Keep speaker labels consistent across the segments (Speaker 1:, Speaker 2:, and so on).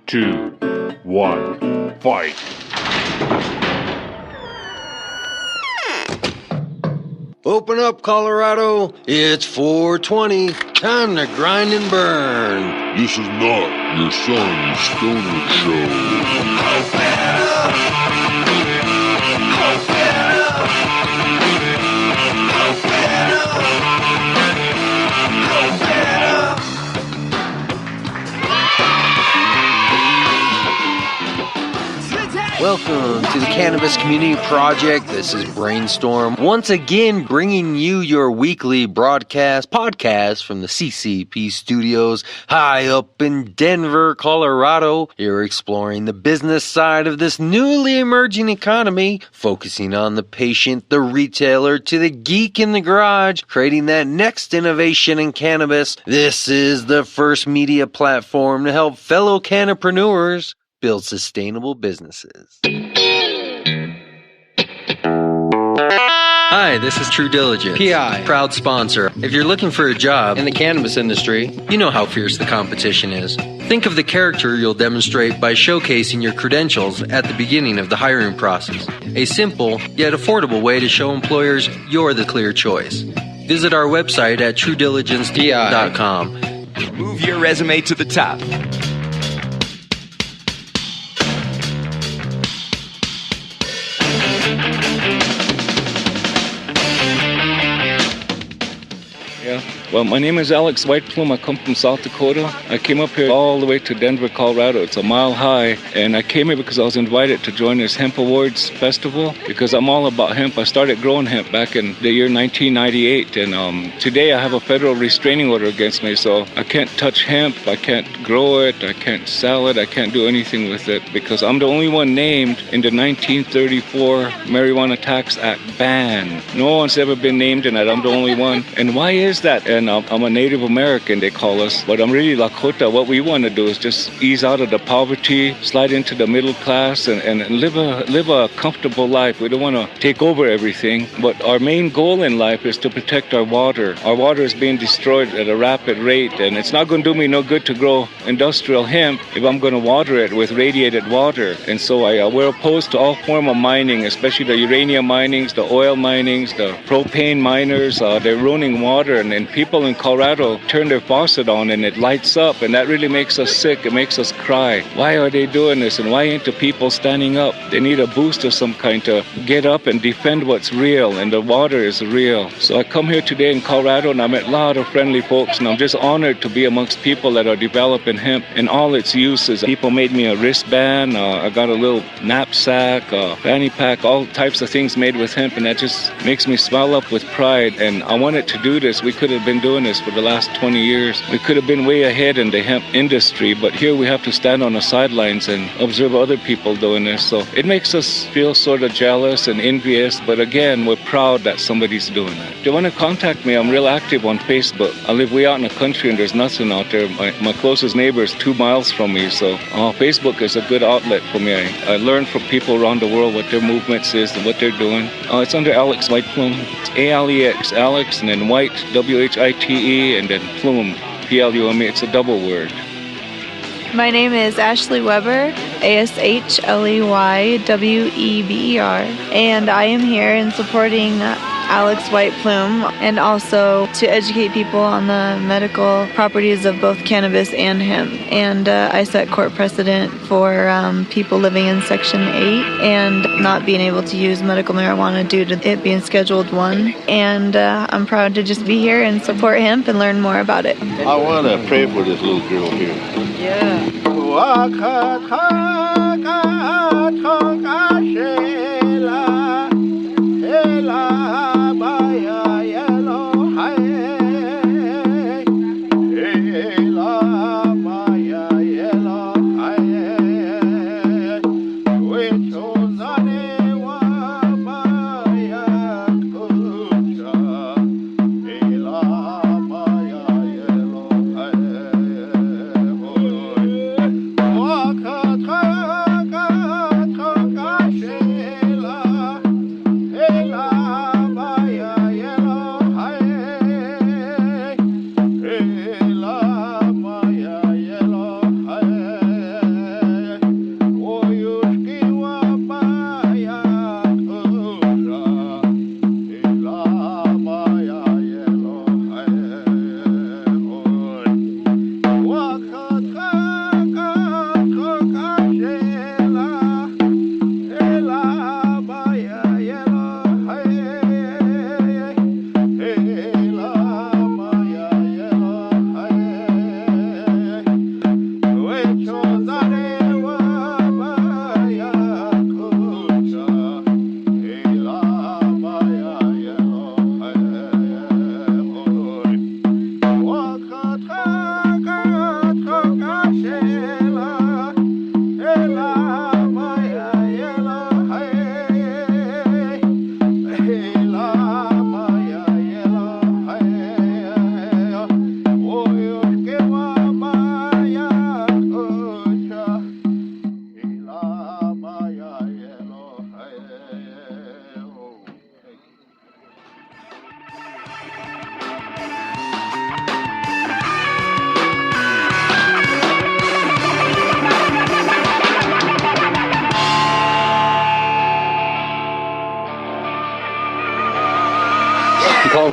Speaker 1: 2, 1, fight!
Speaker 2: Open up, Colorado. It's 420. Time to grind and burn.
Speaker 1: This is not your son's stoner show.
Speaker 2: Welcome to the Cannabis Community Project. This is Brainstorm, once again bringing you your weekly podcast from the CCP studios high up in Denver, Colorado. You're exploring the business side of this newly emerging economy, focusing on the patient, the retailer, to the geek in the garage, creating that next innovation in cannabis. This is the first media platform to help fellow cannapreneurs build sustainable businesses. Hi, this is True Diligence, PI, proud sponsor. If you're looking for a job in the cannabis industry, you know how fierce the competition is. Think of the character you'll demonstrate by showcasing your credentials at the beginning of the hiring process. A simple yet affordable way to show employers you're the clear choice. Visit our website at truediligencepi.com.
Speaker 3: Move your resume to the top.
Speaker 4: Well, my name is Alex Whiteplume. I come from South Dakota. I came up here all the way to Denver, Colorado. It's a mile high, and I came here because I was invited to join this Hemp Awards Festival because I'm all about hemp. I started growing hemp back in the year 1998, and today I have a federal restraining order against me, so I can't touch hemp, I can't grow it, I can't sell it, I can't do anything with it because I'm the only one named in the 1934 Marijuana Tax Act ban. No one's ever been named in that. I'm the only one. And why is that? And I'm a Native American, they call us, but I'm really Lakota. What we want to do is just ease out of the poverty, slide into the middle class, and live a comfortable life. We don't want to take over everything, but our main goal in life is to protect our water. Our water is being destroyed at a rapid rate, and it's not going to do me no good to grow industrial hemp if I'm going to water it with radiated water. And so we're opposed to all form of mining, especially the uranium minings, the oil minings, the propane miners. They're ruining water, and people in Colorado turn their faucet on and it lights up, and that really makes us sick. It makes us cry. Why are they doing this, and why ain't the people standing up? They need a boost of some kind to get up and defend what's real, and the water is real. So I come here today in Colorado, and I met a lot of friendly folks, and I'm just honored to be amongst people that are developing hemp and all its uses. People made me a wristband, I got a little knapsack, fanny pack, all types of things made with hemp, and that just makes me smile up with pride. And I wanted to do this. We could have been doing this for the last 20 years. We could have been way ahead in the hemp industry, but here we have to stand on the sidelines and observe other people doing this. So it makes us feel sort of jealous and envious, but again, we're proud that somebody's doing it. If you want to contact me, I'm real active on Facebook. I live way out in the country and there's nothing out there. My closest neighbor is 2 miles from me, so Facebook is a good outlet for me. I learn from people around the world what their movements is and what they're doing. It's under Alex Whiteplume. It's ALEX, Alex, and then White, WHITE, and then Plume, PLUME. It's a double word.
Speaker 5: My name is Ashley Weber, ASHLEYWEBER, and I am here in supporting Alex Whiteplume and also to educate people on the medical properties of both cannabis and hemp. And I set court precedent for people living in Section 8 and not being able to use medical marijuana due to it being Scheduled 1. And I'm proud to just be here and support hemp and learn more about it.
Speaker 6: I want to pray for this little girl here.
Speaker 5: Yeah.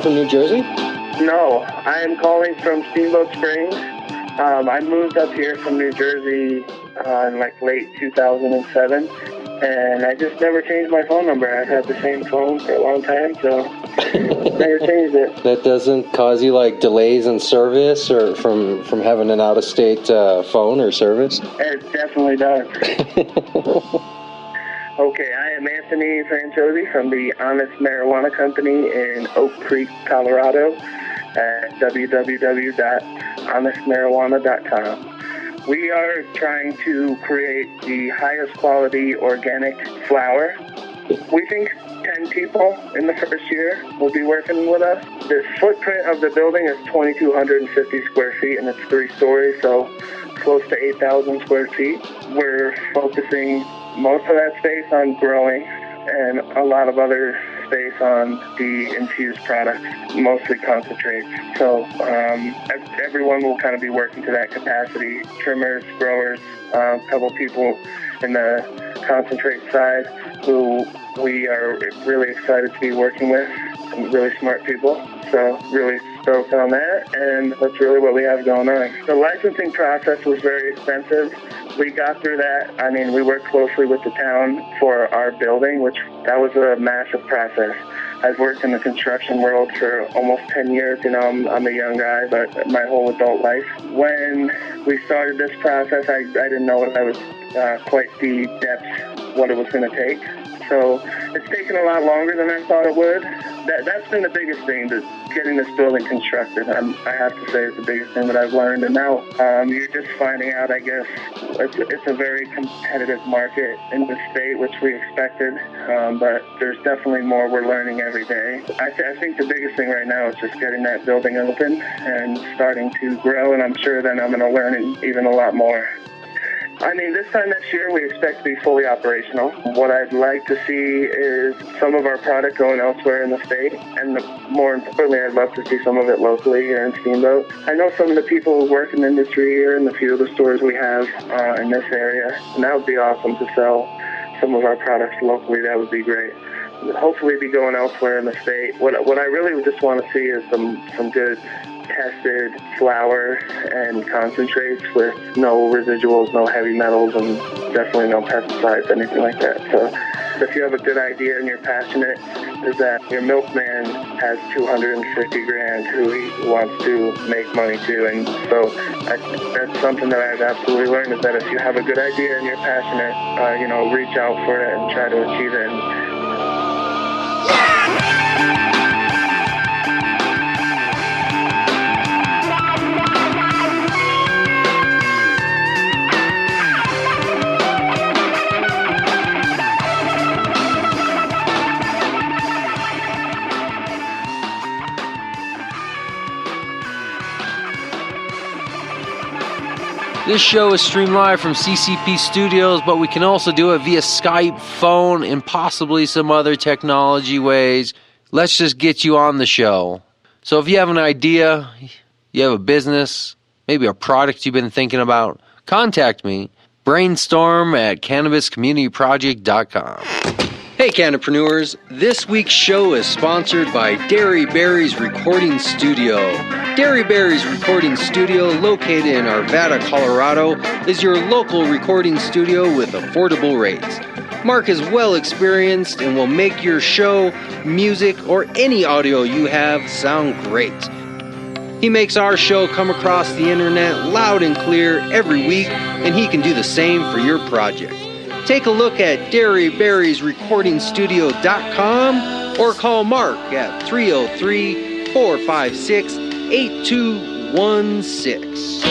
Speaker 2: from New Jersey?
Speaker 7: No, I am calling from Steamboat Springs. I moved up here from New Jersey in like late 2007, and I just never changed my phone number. I've had the same phone for a long time, so never changed it.
Speaker 2: That doesn't cause you like delays in service or from having an out-of-state phone or service?
Speaker 7: It definitely does. Okay, I am Anthony Franchosi from the Honest Marijuana Company in Oak Creek, Colorado at www.honestmarijuana.com. We are trying to create the highest quality organic flower. We think 10 people in the first year will be working with us. The footprint of the building is 2,250 square feet, and it's 3 stories, so close to 8,000 square feet. We're focusing most of that space on growing and a lot of other space on the infused products, mostly concentrates. So everyone will kind of be working to that capacity. Trimmers, growers, a couple people in the concentrate side who we are really excited to be working with, some really smart people. So really stoked on that, and that's really what we have going on. The licensing process was very expensive. We got through that. I mean, we worked closely with the town for our building, which that was a massive process. I've worked in the construction world for almost 10 years. You know, I'm a young guy, but my whole adult life. When we started this process, I didn't know what I was quite the depth, what it was going to take. So it's taken a lot longer than I thought it would. That's been the biggest thing, getting this building constructed. I have to say it's the biggest thing that I've learned. And now you're just finding out, I guess, it's a very competitive market in the state, which we expected. But there's definitely more we're learning every day. I think the biggest thing right now is just getting that building open and starting to grow. And I'm sure then I'm going to learn even a lot more. I mean, this time next year, we expect to be fully operational. What I'd like to see is some of our product going elsewhere in the state, and more importantly, I'd love to see some of it locally here in Steamboat. I know some of the people who work in the industry here and a few of the stores we have in this area, and that would be awesome to sell some of our products locally. That would be great. Hopefully be going elsewhere in the state. What I really just want to see is some good tested flour and concentrates with no residuals, no heavy metals, and definitely no pesticides, anything like that. So if you have a good idea and you're passionate, is that your milkman has 250 grand who he wants to make money to. And so that's something that I've absolutely learned, is that if you have a good idea and you're passionate, reach out for it and try to achieve it.
Speaker 2: This show is streamed live from CCP Studios, but we can also do it via Skype, phone, and possibly some other technology ways. Let's just get you on the show. So if you have an idea, you have a business, maybe a product you've been thinking about, contact me. Brainstorm at cannabiscommunityproject.com. Hey, Cannapreneurs. This week's show is sponsored by Dairy Berry's Recording Studio. Dairy Berry's Recording Studio, located in Arvada, Colorado, is your local recording studio with affordable rates. Mark is well experienced and will make your show, music, or any audio you have sound great. He makes our show come across the internet loud and clear every week, and he can do the same for your project. Take a look at dairyberriesrecordingstudio.com or call Mark at 303-456-8216.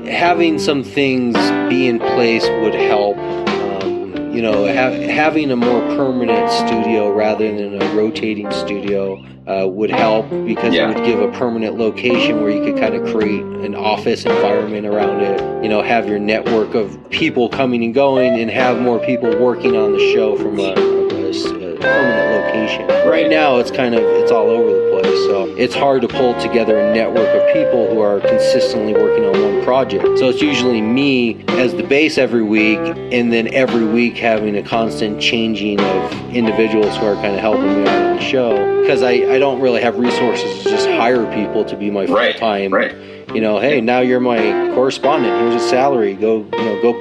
Speaker 2: Having some things be in place would help. having a more permanent studio rather than a rotating studio would help, because it would give a permanent location where you could kind of create an office environment around it, have your network of people coming and going, and have more people working on the show from a permanent location. Right now it's all over the place, so it's hard to pull together a network of people who are consistently working on one project. So it's usually me as the bass every week, and then every week having a constant changing of individuals who are kind of helping me out on the show, because I don't really have resources to just hire people to be my full-time. Right. Hey, now you're my correspondent. Here's a salary. Go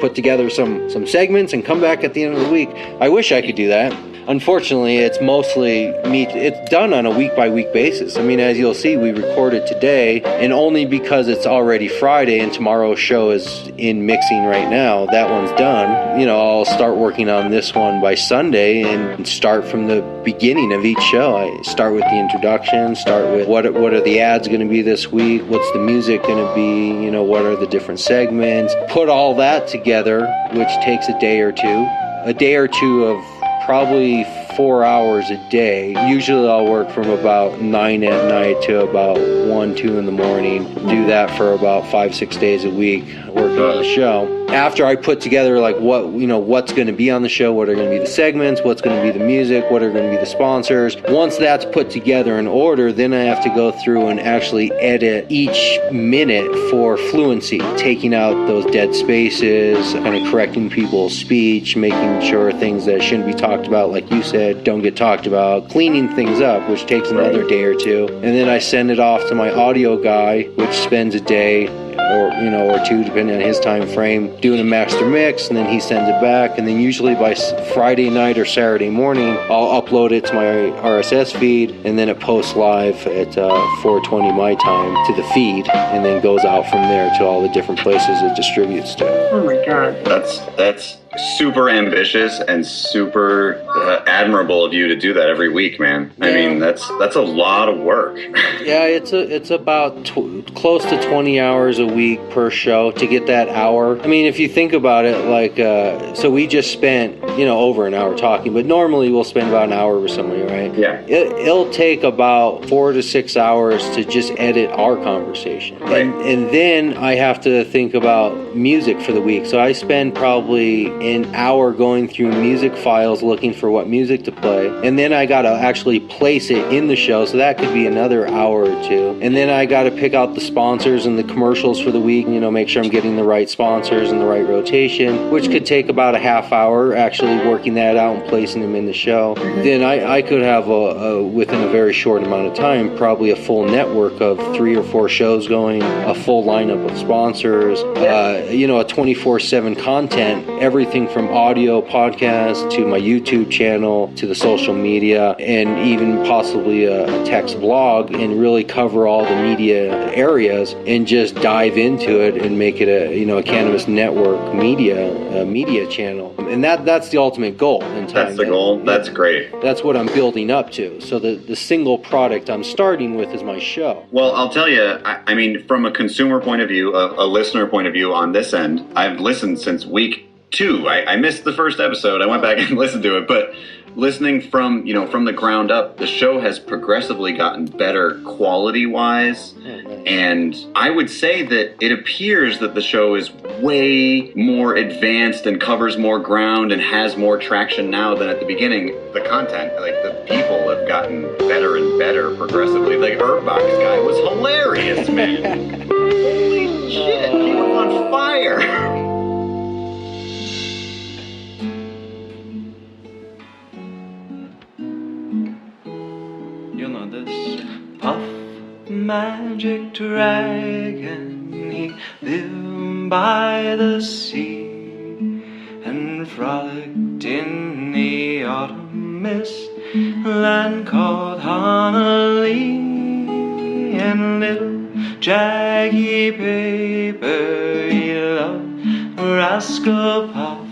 Speaker 2: put together some segments and come back at the end of the week. I wish I could do that. Unfortunately, it's mostly me. It's done on a week-by-week basis. I mean, as you'll see, we recorded today, and only because it's already Friday and tomorrow's show is in mixing right now, that one's done. I'll start working on this one by Sunday and start from the beginning of each show. I start with the introduction, start with what are the ads going to be this week, what's the music going to be, what are the different segments, put all that together, which takes a day or two of probably 4 hours a day. Usually I'll work from about 9 at night to about 1, 2 in the morning. Do that for about 5-6 days a week, working on the show. After I put together what's going to be on the show, what are going to be the segments, what's going to be the music, what are going to be the sponsors. Once that's put together in order, then I have to go through and actually edit each minute for fluency, taking out those dead spaces, kind of correcting people's speech, making sure things that shouldn't be talked about, like you said, don't get talked about, cleaning things up, which takes another day or two. And then I send it off to my audio guy, which spends a day or two, depending on his time frame, doing a master mix, and then he sends it back. And then usually by Friday night or Saturday morning, I'll upload it to my RSS feed, and then it posts live at 4:20 my time to the feed, and then goes out from there to all the different places it distributes to.
Speaker 8: Oh my God.
Speaker 9: That's super ambitious and super admirable of you to do that every week, man. Yeah. I mean, that's a lot of work.
Speaker 2: Yeah, it's about close to 20 hours a week per show to get that hour. I mean, if you think about it, so we just spent, over an hour talking, but normally we'll spend about an hour with somebody, right? Yeah. It'll take about 4 to 6 hours to just edit our conversation. Right. And then I have to think about music for the week. So I spend probably an hour going through music files looking for what music to play, and then I gotta actually place it in the show, so that could be another hour or two. And then I gotta pick out the sponsors and the commercials for the week, make sure I'm getting the right sponsors and the right rotation, which could take about a half hour actually working that out and placing them in the show. Then I could have within a very short amount of time, probably a full network of 3 or 4 shows going, a full lineup of sponsors, a 24/7 content, everything from audio podcast to my YouTube channel to the social media, and even possibly a text blog, and really cover all the media areas and just dive into it and make it a Cannabis Network media channel. And that's the ultimate goal in time.
Speaker 9: That's the goal. That's great.
Speaker 2: That's what I'm building up to. So the single product I'm starting with is my show.
Speaker 9: Well, I'll tell you, I mean, from a consumer point of view, a listener point of view on this end, I've listened since week 2. I missed the first episode. I went back and listened to it, but listening from the ground up, the show has progressively gotten better quality-wise. And I would say that it appears that the show is way more advanced and covers more ground and has more traction now than at the beginning. The content, the people have gotten better and better progressively. Herbbox guy was hilarious, man. Holy shit, he was on fire.
Speaker 10: Puff, magic dragon, he lived by the sea and frolicked in the autumn mist, land called Honolulu. And little Jaggy Paper, he loved Rascal Puff,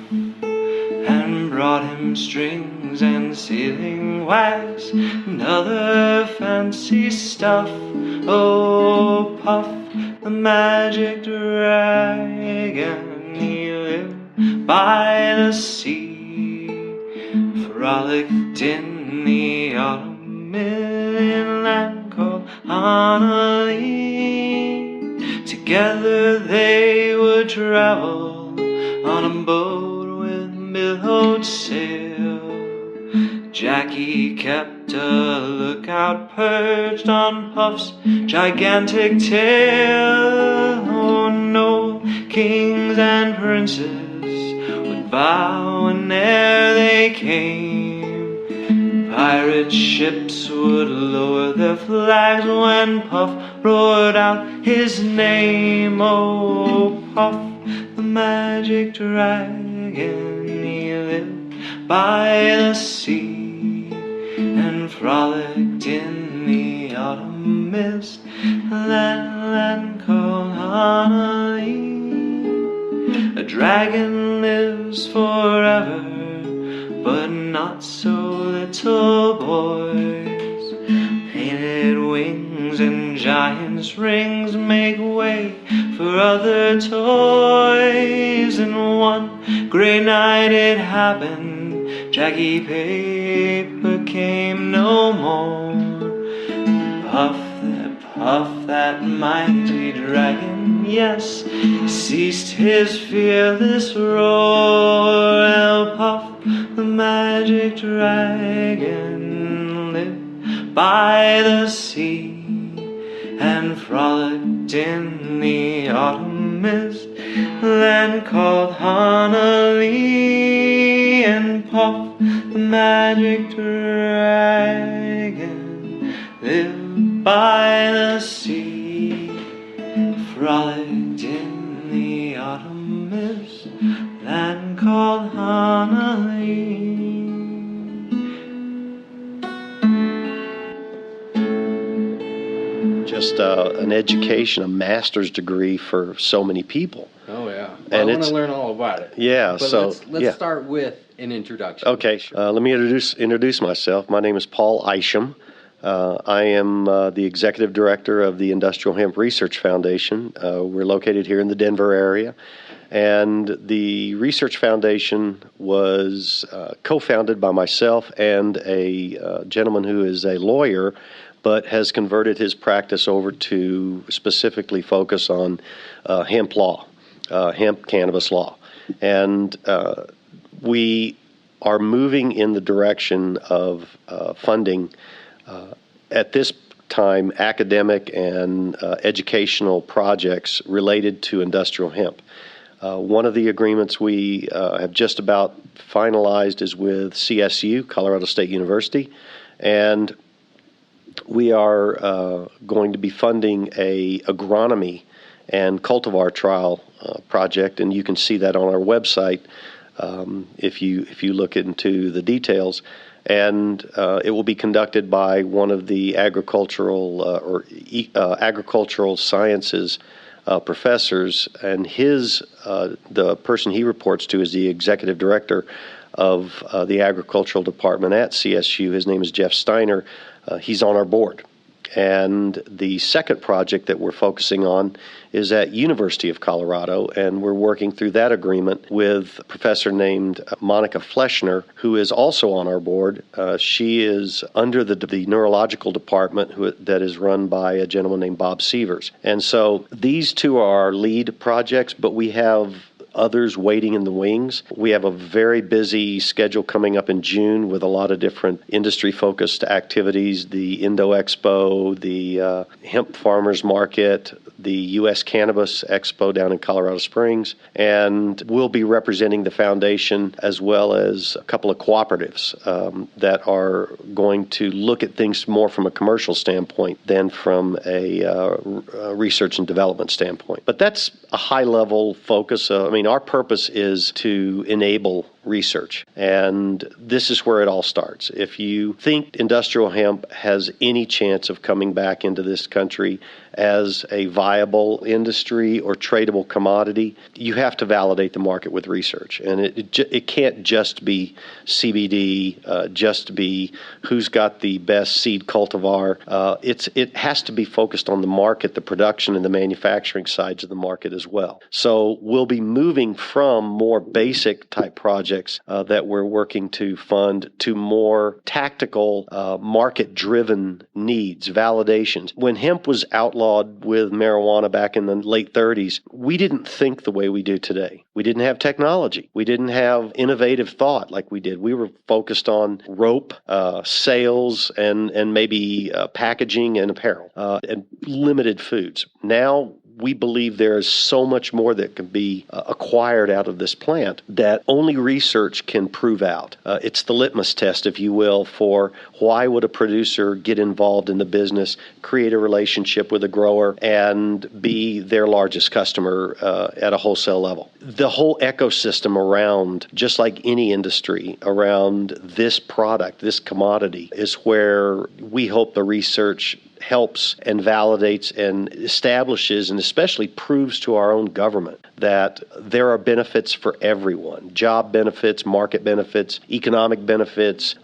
Speaker 10: and brought him strings and sealing wax and other fancy stuff. Oh, Puff, the magic dragon, he lived by the sea frolicked in the autumn in a land called Honolulu. Together they would travel on a boat with billowed sail. Jackie kept a lookout perched on Puff's gigantic tail. Oh no, kings and princes would bow whene'er they came. Pirate ships would lower their flags when Puff roared out his name. Oh, Puff, the magic dragon, he lived by the sea and frolicked in the autumn mist, a land called Honolulu. A dragon lives forever, but not so little boys. Painted wings and giant's rings make way for other toys. And one great night it happened, Jackie Paper came no more. Puff, that mighty dragon, yes, ceased his fearless roar. El Puff, the magic dragon, lived by the sea and frolicked in the autumn mist, land called Honolulu. And Puff, the magic dragon, lived by the sea, frolicked in the autumn mist, land called Honolulu.
Speaker 8: Just an education, a master's degree for so many people.
Speaker 2: Oh, yeah. Well,
Speaker 8: And
Speaker 2: I want to learn all about it.
Speaker 8: Yeah,
Speaker 2: But
Speaker 8: so
Speaker 2: let's start with an introduction.
Speaker 8: Okay, let me introduce myself. My name is Paul Isham. I am the executive director of the Industrial Hemp Research Foundation. We're located here in the Denver area. And the Research Foundation was co-founded by myself and a gentleman who is a lawyer, but has converted his practice over to specifically focus on hemp law, hemp cannabis law. And we are moving in the direction of funding at this time academic and educational projects related to industrial hemp. One of the agreements we have just about finalized is with CSU, Colorado State University, and we are going to be funding a agronomy and cultivar trial project, and you can see that on our website if you look into the details. And it will be conducted by one of the agricultural agricultural sciences professors, and the person he reports to is the executive director of the agricultural department at CSU. His name is Jeff Steiner. He's on our board. And the second project that we're focusing on is at University of Colorado, and we're working through that agreement with a professor named Monica Fleschner, who is also on our board. She is under the neurological department that is run by a gentleman named Bob Sievers. And so these two are our lead projects, but we have others waiting in the wings. We have a very busy schedule coming up in June with a lot of different industry-focused activities, the Indo Expo, the Hemp Farmers Market, the U.S. Cannabis Expo down in Colorado Springs, and we'll be representing the foundation as well as a couple of cooperatives that are going to look at things more from a commercial standpoint than from a research and development standpoint. But that's a high-level focus. Our purpose is to enable research, and this is where it all starts. If you think industrial hemp has any chance of coming back into this country as a viable industry or tradable commodity, you have to validate the market with research. And it can't just be CBD, just be who's got the best seed cultivar. It has to be focused on the market, the production, and the manufacturing sides of the market as well. So we'll be moving from more basic type projects projects that we're working to fund to more tactical, market-driven needs, validations. When hemp was outlawed with marijuana back in the late 30s, we didn't think the way we do today. We didn't have technology. We didn't have innovative thought like we did. We were focused on rope, sales, and maybe packaging and apparel, and limited foods. Now, we believe there is so much more that can be acquired out of this plant that only research can prove out. It's the litmus test, if you will, for why would a producer get involved in the business, create a relationship with a grower, and be their largest customer at a wholesale level. The whole ecosystem around, just like any industry, around this product, this commodity, is where we hope the research helps and validates and establishes and especially proves to our own government that there are benefits for everyone. Job benefits, market benefits, economic benefits,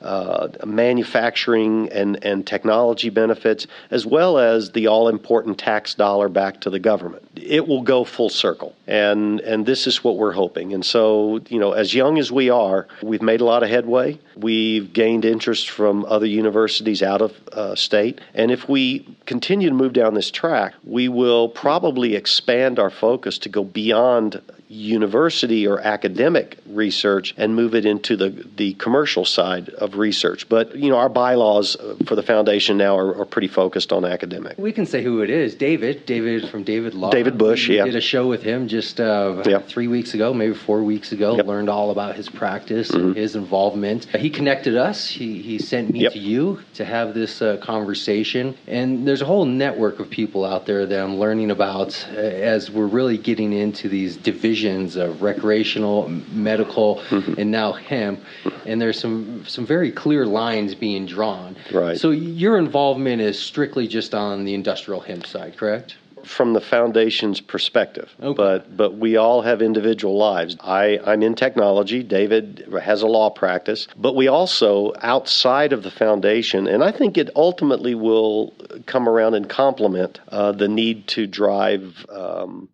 Speaker 8: manufacturing and technology benefits, as well as the all-important tax dollar back to the government. It will go full circle, and this is what we're hoping. And so, as young as we are, we've made a lot of headway. We've gained interest from other universities out of state, and if we continue to move down this track, we will probably expand our focus to go beyond university or academic research and move it into the commercial side of research. But, our bylaws for the foundation now are pretty focused on academic.
Speaker 2: We can say who it is. David from David Law.
Speaker 8: David Bush,
Speaker 2: we did a show with him just 3 weeks ago, maybe 4 weeks ago.
Speaker 8: Yep.
Speaker 2: Learned all about his practice and his involvement. He connected us. He sent me to you to have this conversation. And there's a whole network of people out there that I'm learning about as we're really getting into these divisions of recreational, medical, and now hemp. And there's some very clear lines being drawn.
Speaker 8: Right.
Speaker 2: So your involvement is strictly just on the industrial hemp side, correct?
Speaker 8: From the foundation's perspective,
Speaker 2: Okay.
Speaker 8: but we all have individual lives. I'm in technology. David has a law practice, but we also, outside of the foundation, and I think it ultimately will come around and complement the need to drive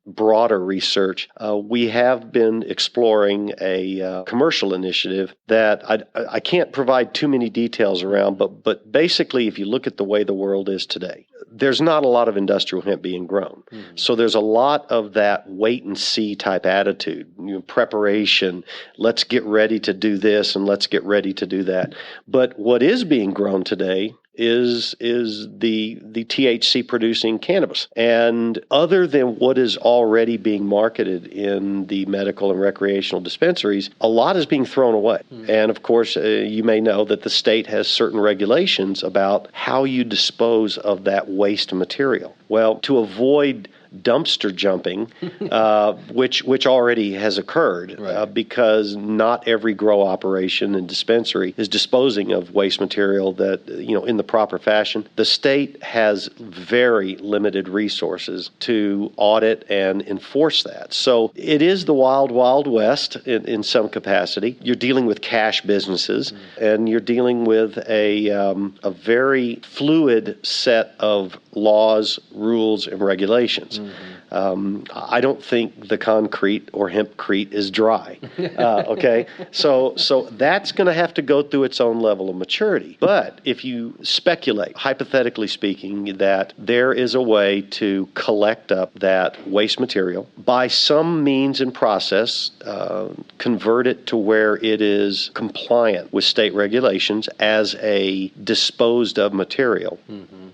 Speaker 8: broader research. We have been exploring a commercial initiative that I can't provide too many details around, but basically, if you look at the way the world is today, there's not a lot of industrial hemp being grown. So there's a lot of that wait and see type attitude, preparation, let's get ready to do this and let's get ready to do that. But what is being grown today is the THC producing cannabis. And other than what is already being marketed in the medical and recreational dispensaries, a lot is being thrown away. And of course, you may know that the state has certain regulations about how you dispose of that waste material. Well, to avoid dumpster jumping, which already has occurred, because not every grow operation and dispensary is disposing of waste material that, in the proper fashion. The state has very limited resources to audit and enforce that. So it is the wild, wild west in some capacity. You're dealing with cash businesses, and you're dealing with a very fluid set of laws, rules, and regulations. I don't think the concrete or hempcrete is dry. Okay, so that's going to have to go through its own level of maturity. But if you speculate, hypothetically speaking, that there is a way to collect up that waste material by some means and process, convert it to where it is compliant with state regulations as a disposed of material,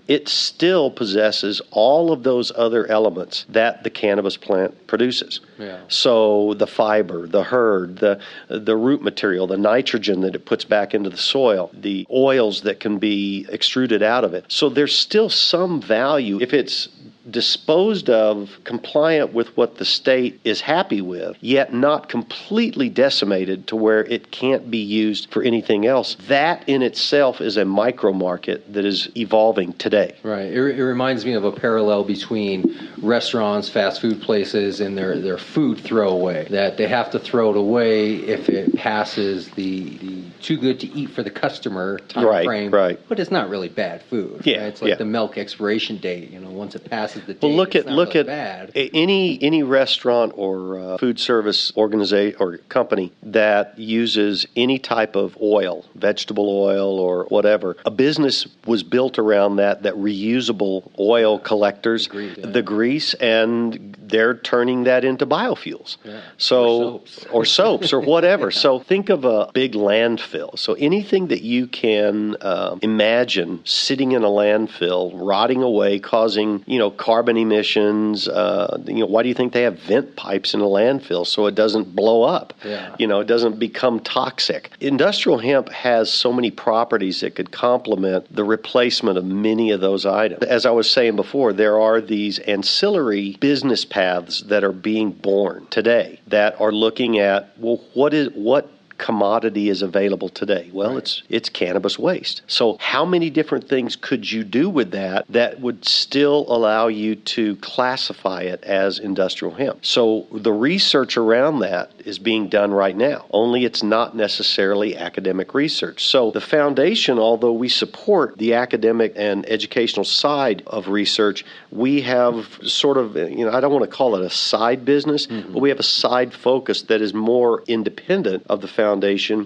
Speaker 8: it still possesses all of those other elements that the cannabis plant produces.
Speaker 2: Yeah.
Speaker 8: So the fiber, the herd, the root material, the nitrogen that it puts back into the soil, the oils that can be extruded out of it. So there's still some value if it's disposed of compliant with what the state is happy with, yet not completely decimated to where it can't be used for anything else. That in itself is a micro market that is evolving today.
Speaker 2: Right. It reminds me of a parallel between restaurants, fast food places, and their food throwaway, that they have to throw it away if it passes the too good to eat for the customer time frame.
Speaker 8: Right.
Speaker 2: But it's not really bad food.
Speaker 8: Yeah.
Speaker 2: Right? It's like the milk expiration date. once it passes the date,
Speaker 8: Well, look
Speaker 2: it's
Speaker 8: at
Speaker 2: not really bad.
Speaker 8: any restaurant or food service organization or company that uses any type of oil, vegetable oil or whatever. A business was built around that reusable oil collectors, the grease, and they're turning that into biofuels.
Speaker 2: Yeah.
Speaker 8: So or soaps or whatever. So think of a big landfill. So anything that you can imagine sitting in a landfill, rotting away, causing carbon emissions. Why do you think they have vent pipes in a landfill so it doesn't blow up?
Speaker 2: Yeah.
Speaker 8: It doesn't become toxic. Industrial hemp has so many properties that could complement the replacement of many of those items. As I was saying before, there are these ancillary business paths that are being born today that are looking at, well, what commodity is available today? Well, it's cannabis waste. So how many different things could you do with that would still allow you to classify it as industrial hemp? So the research around that is being done right now, only it's not necessarily academic research. So the foundation, although we support the academic and educational side of research, we have sort of, I don't want to call it a side business, but we have a side focus that is more independent of the foundation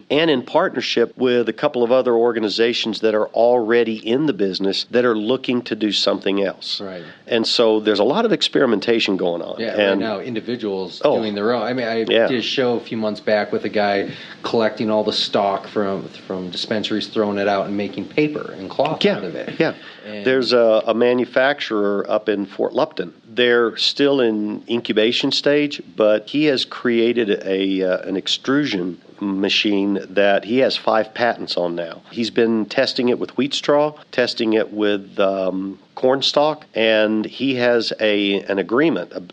Speaker 8: and in partnership with a couple of other organizations that are already in the business that are looking to do something else.
Speaker 2: Right.
Speaker 8: And so there's a lot of experimentation going on.
Speaker 2: Yeah,
Speaker 8: and
Speaker 2: right now individuals doing their own. I mean, I did a show a few months back with a guy collecting all the stock from dispensaries, throwing it out and making paper and cloth out of it.
Speaker 8: Yeah.
Speaker 2: And
Speaker 8: there's a manufacturer up in Fort Lupton. They're still in incubation stage, but he has created an extrusion machine that he has 5 patents on now. He's been testing it with wheat straw, testing it with corn stalk, and he has a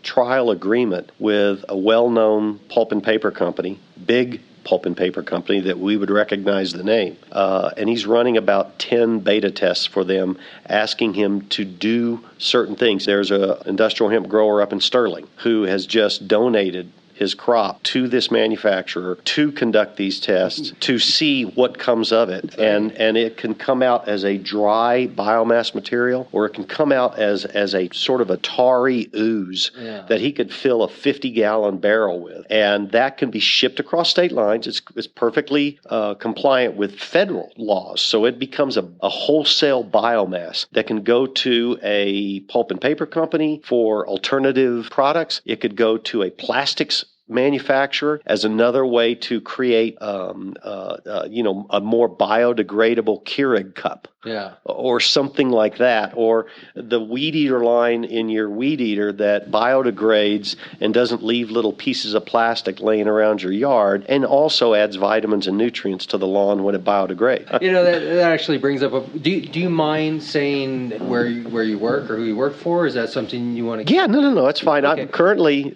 Speaker 8: trial agreement with a well-known pulp and paper company, big pulp and paper company that we would recognize the name. And he's running about 10 beta tests for them, asking him to do certain things. There's an industrial hemp grower up in Sterling who has just donated his crop to this manufacturer to conduct these tests to see what comes of it. And it can come out as a dry biomass material, or it can come out as a sort of a tarry ooze that he could fill a 50-gallon barrel with. And that can be shipped across state lines. It's perfectly compliant with federal laws. So it becomes a wholesale biomass that can go to a pulp and paper company for alternative products. It could go to a plastics manufacturer as another way to create a more biodegradable Keurig cup.
Speaker 2: Yeah.
Speaker 8: Or something like that, or the weed eater line in your weed eater that biodegrades and doesn't leave little pieces of plastic laying around your yard, and also adds vitamins and nutrients to the lawn when it biodegrades.
Speaker 2: That actually brings up do you mind saying where you work or who you work for? Is that something you want to?
Speaker 8: Yeah, no, it's fine. Okay. I'm currently,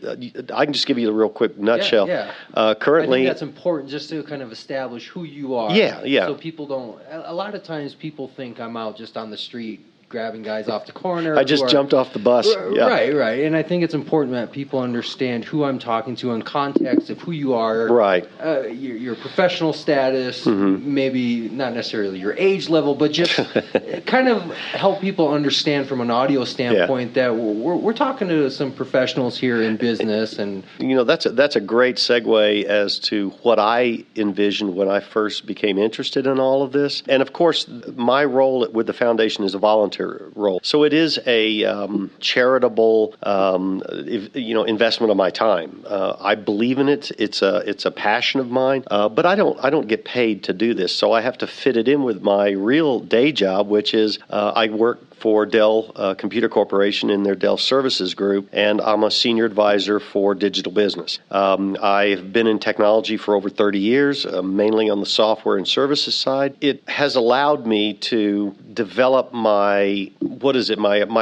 Speaker 8: I can just give you a real quick nutshell.
Speaker 2: Yeah.
Speaker 8: Currently,
Speaker 2: I think that's important just to kind of establish who you are.
Speaker 8: Yeah.
Speaker 2: So people don't. A lot of times people think I'm out just on the street grabbing guys off the corner.
Speaker 8: I just jumped off the bus.
Speaker 2: Right. And I think it's important that people understand who I'm talking to in context of who you are.
Speaker 8: Right.
Speaker 2: Your professional status, maybe not necessarily your age level, but just kind of help people understand from an audio standpoint that we're talking to some professionals here in business. And
Speaker 8: that's a great segue as to what I envisioned when I first became interested in all of this. And of course, my role with the foundation is a volunteer role. So it is a charitable, investment of my time. I believe in it. It's a passion of mine. But I don't get paid to do this. So I have to fit it in with my real day job, which is I work for Dell Computer Corporation in their Dell Services Group, and I'm a senior advisor for digital business. I've been in technology for over 30 years, mainly on the software and services side. It has allowed me to develop my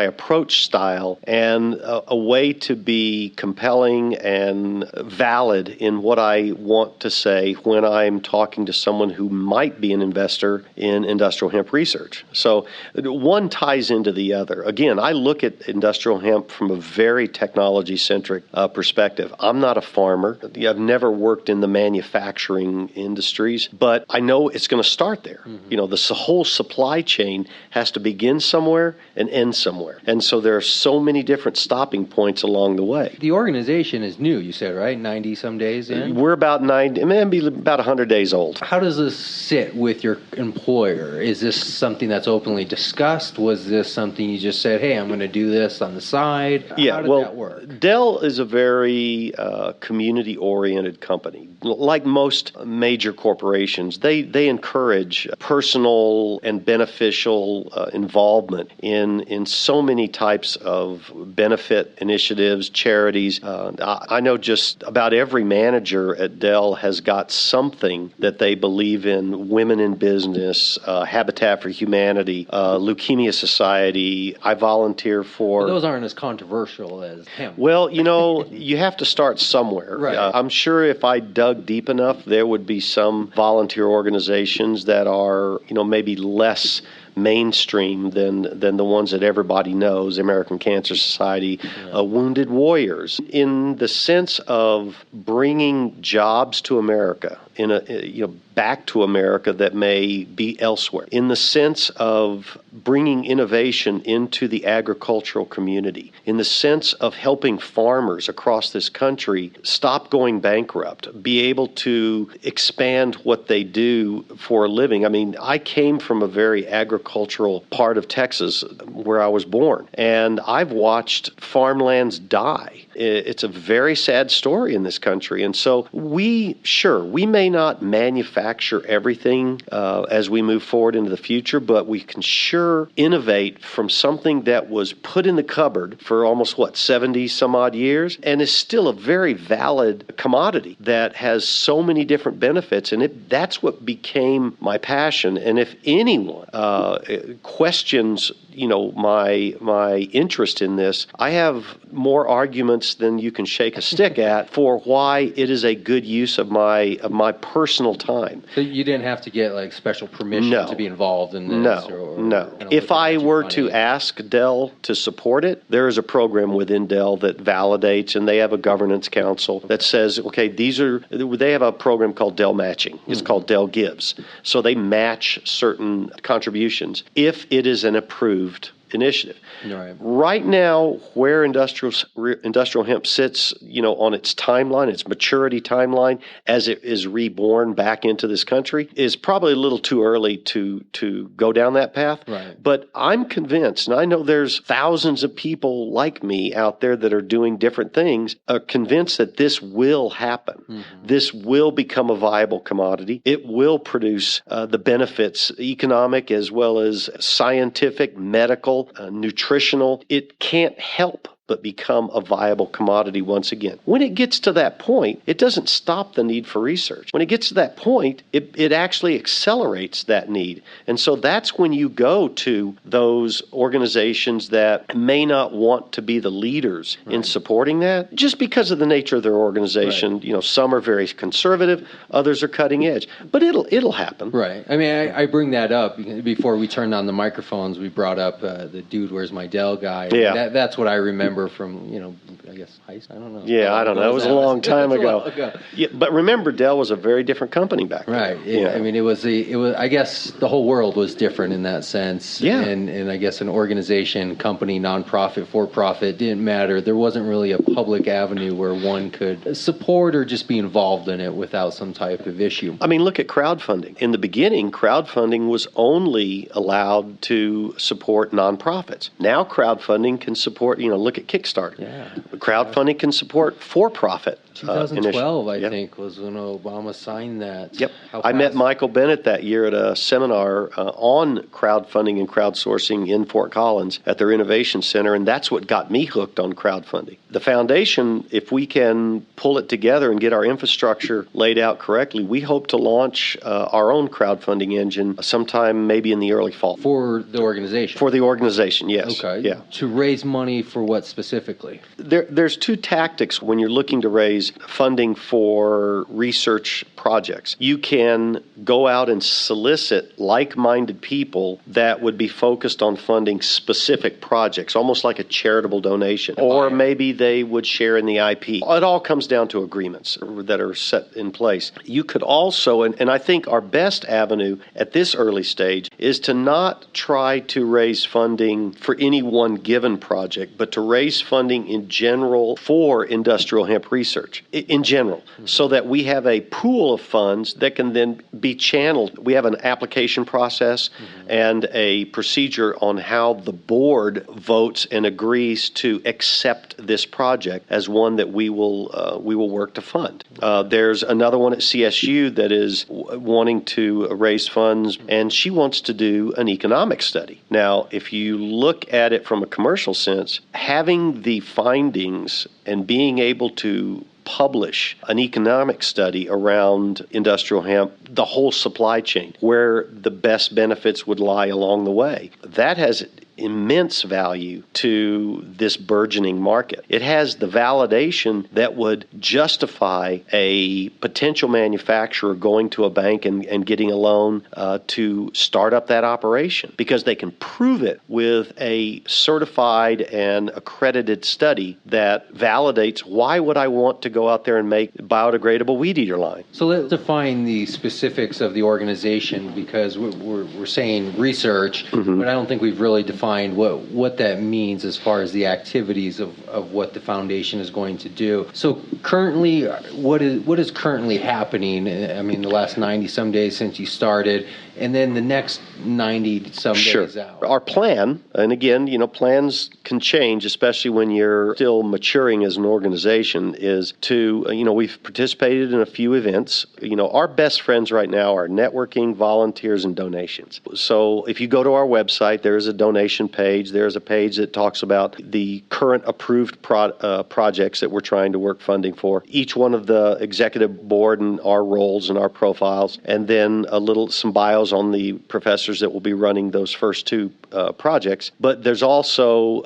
Speaker 8: approach style and a way to be compelling and valid in what I want to say when I'm talking to someone who might be an investor in industrial hemp research. So one ties ties into the other. Again, I look at industrial hemp from a very technology-centric perspective. I'm not a farmer. I've never worked in the manufacturing industries, but I know it's going to start there. You know, the whole supply chain has to begin somewhere and end somewhere. And so there are so many different stopping points along the way.
Speaker 2: The organization is new, you said, right? 90-some days in?
Speaker 8: We're about 90, maybe about 100 days old.
Speaker 2: How does this sit with your employer? Is this something that's openly discussed? Was this something you just said, hey, I'm going to do this on the side?
Speaker 8: Yeah,
Speaker 2: How did that work?
Speaker 8: Dell is a very community-oriented company. Like most major corporations, they encourage personal and beneficial involvement in so many types of benefit initiatives, charities. I know just about every manager at Dell has got something that they believe in: women in business, Habitat for Humanity, Leukemia Society. I volunteer for...
Speaker 2: Those aren't as controversial as hemp.
Speaker 8: Well, you know, you have to start somewhere.
Speaker 2: Right.
Speaker 8: I'm sure if I dug deep enough, there would be some volunteer organizations that are, you know, maybe less mainstream than the ones that everybody knows: American Cancer Society, Wounded Warriors, in the sense of bringing jobs to America, back to America that may be elsewhere, in the sense of bringing innovation into the agricultural community, in the sense of helping farmers across this country stop going bankrupt, be able to expand what they do for a living. I mean, I came from a very agricultural part of Texas where I was born, and I've watched farmlands die. It's a very sad story in this country. And so we may not manufacture everything as we move forward into the future, but we can sure innovate from something that was put in the cupboard for almost, 70 some odd years, and is still a very valid commodity that has so many different benefits. And that's what became my passion. And if anyone questions, my interest in this, I have more arguments than you can shake a stick at for why it is a good use of my personal time.
Speaker 2: So you didn't have to get like special permission to be involved in this?
Speaker 8: No. If I were to ask Dell to support it, there is a program within Dell that validates, and they have a governance council that says, okay, they have a program called Dell Matching. It's called Dell Gives. So they match certain contributions if it is an approved initiative. Right now, where industrial hemp sits, on its timeline, its maturity timeline, as it is reborn back into this country, is probably a little too early to go down that path.
Speaker 2: Right.
Speaker 8: But I'm convinced, and I know there's thousands of people like me out there that are doing different things, are convinced that this will happen. Mm-hmm. This will become a viable commodity. It will produce the benefits, economic as well as scientific, medical, nutritional. It can't help but become a viable commodity once again. When it gets to that point, it doesn't stop the need for research. When it gets to that point, it actually accelerates that need. And so that's when you go to those organizations that may not want to be the leaders in supporting that, just because of the nature of their organization. Right. Some are very conservative, others are cutting edge. But it'll happen.
Speaker 2: Right. I mean, I bring that up before we turned on the microphones. We brought up the Dude, Where's My Dell guy.
Speaker 8: Yeah.
Speaker 2: That's what I remember from, I guess, high school. I don't know.
Speaker 8: Yeah, I don't know. It was a long time ago. Yeah, but remember, Dell was a very different company back then.
Speaker 2: Right. I mean, it was. I guess the whole world was different in that sense.
Speaker 8: Yeah.
Speaker 2: And I guess an organization, company, nonprofit, for-profit, didn't matter. There wasn't really a public avenue where one could support or just be involved in it without some type of issue.
Speaker 8: I mean, look at crowdfunding. In the beginning, crowdfunding was only allowed to support nonprofits. Now crowdfunding can support, look at Kickstarter.
Speaker 2: Yeah.
Speaker 8: Crowdfunding can support for-profit.
Speaker 2: 2012, I think, was when Obama signed that.
Speaker 8: Yep. I met Michael Bennett that year at a seminar on crowdfunding and crowdsourcing in Fort Collins at their Innovation Center, and that's what got me hooked on crowdfunding. The foundation, if we can pull it together and get our infrastructure laid out correctly, we hope to launch our own crowdfunding engine sometime maybe in the early fall.
Speaker 2: For the organization?
Speaker 8: For the organization, yes.
Speaker 2: Okay.
Speaker 8: Yeah.
Speaker 2: To raise money for what specifically? specifically?
Speaker 8: There's two tactics when you're looking to raise funding for research projects. You can go out and solicit like-minded people that would be focused on funding specific projects, almost like a charitable donation, or maybe they would share in the IP. It all comes down to agreements that are set in place. You could also, and I think our best avenue at this early stage is to not try to raise funding for any one given project, but to raise funding in general for industrial hemp research, in general, so that we have a pool of funds that can then be channeled. We have an application process and a procedure on how the board votes and agrees to accept this project as one that we will work to fund. There's another one at CSU that is wanting to raise funds, and she wants to do an economic study. Now, if you look at it from a commercial sense, having the findings and being able to publish an economic study around industrial hemp, the whole supply chain, where the best benefits would lie along the way, that has immense value to this burgeoning market. It has the validation that would justify a potential manufacturer going to a bank and getting a loan to start up that operation, because they can prove it with a certified and accredited study that validates why would I want to go out there and make biodegradable weed eater line.
Speaker 2: So let's define the specifics of the organization, because we're saying research, but I don't think we've really defined what that means as far as the activities of what the foundation is going to do. So currently, what is currently happening? I mean, the last 90-some days since you started, and then the next 90-some days out.
Speaker 8: Our plan, and again, plans can change, especially when you're still maturing as an organization, is to, we've participated in a few events. Our best friends right now are networking, volunteers, and donations. So if you go to our website, there's a donation page. There's a page that talks about the current approved projects that we're trying to work funding for, each one of the executive board and our roles and our profiles, and then some bios on the professors that will be running those first two projects. But there's also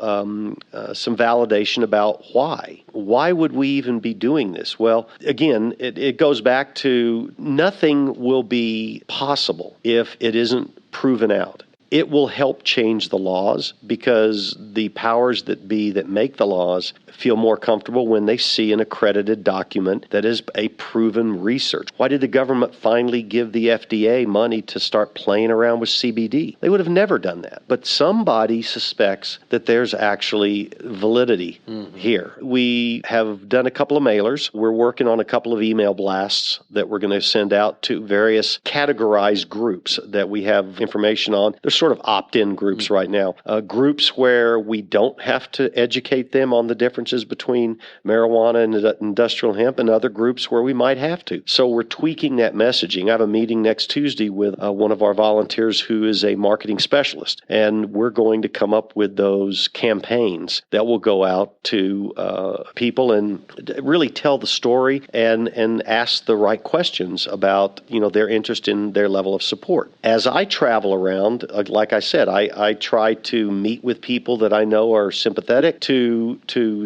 Speaker 8: some validation about why. Why would we even be doing this? Well, again, it goes back to nothing will be possible if it isn't proven out. It will help change the laws, because the powers that be that make the laws feel more comfortable when they see an accredited document that is a proven research. Why did the government finally give the FDA money to start playing around with CBD? They would have never done that. But somebody suspects that there's actually validity here. We have done a couple of mailers. We're working on a couple of email blasts that we're going to send out to various categorized groups that we have information on. There's sort of opt-in groups right now, groups where we don't have to educate them on the differences between marijuana and industrial hemp, and other groups where we might have to. So we're tweaking that messaging. I have a meeting next Tuesday with one of our volunteers who is a marketing specialist, and we're going to come up with those campaigns that will go out to people and really tell the story and ask the right questions about their interest in their level of support. As I travel around, like I said, I try to meet with people that I know are sympathetic to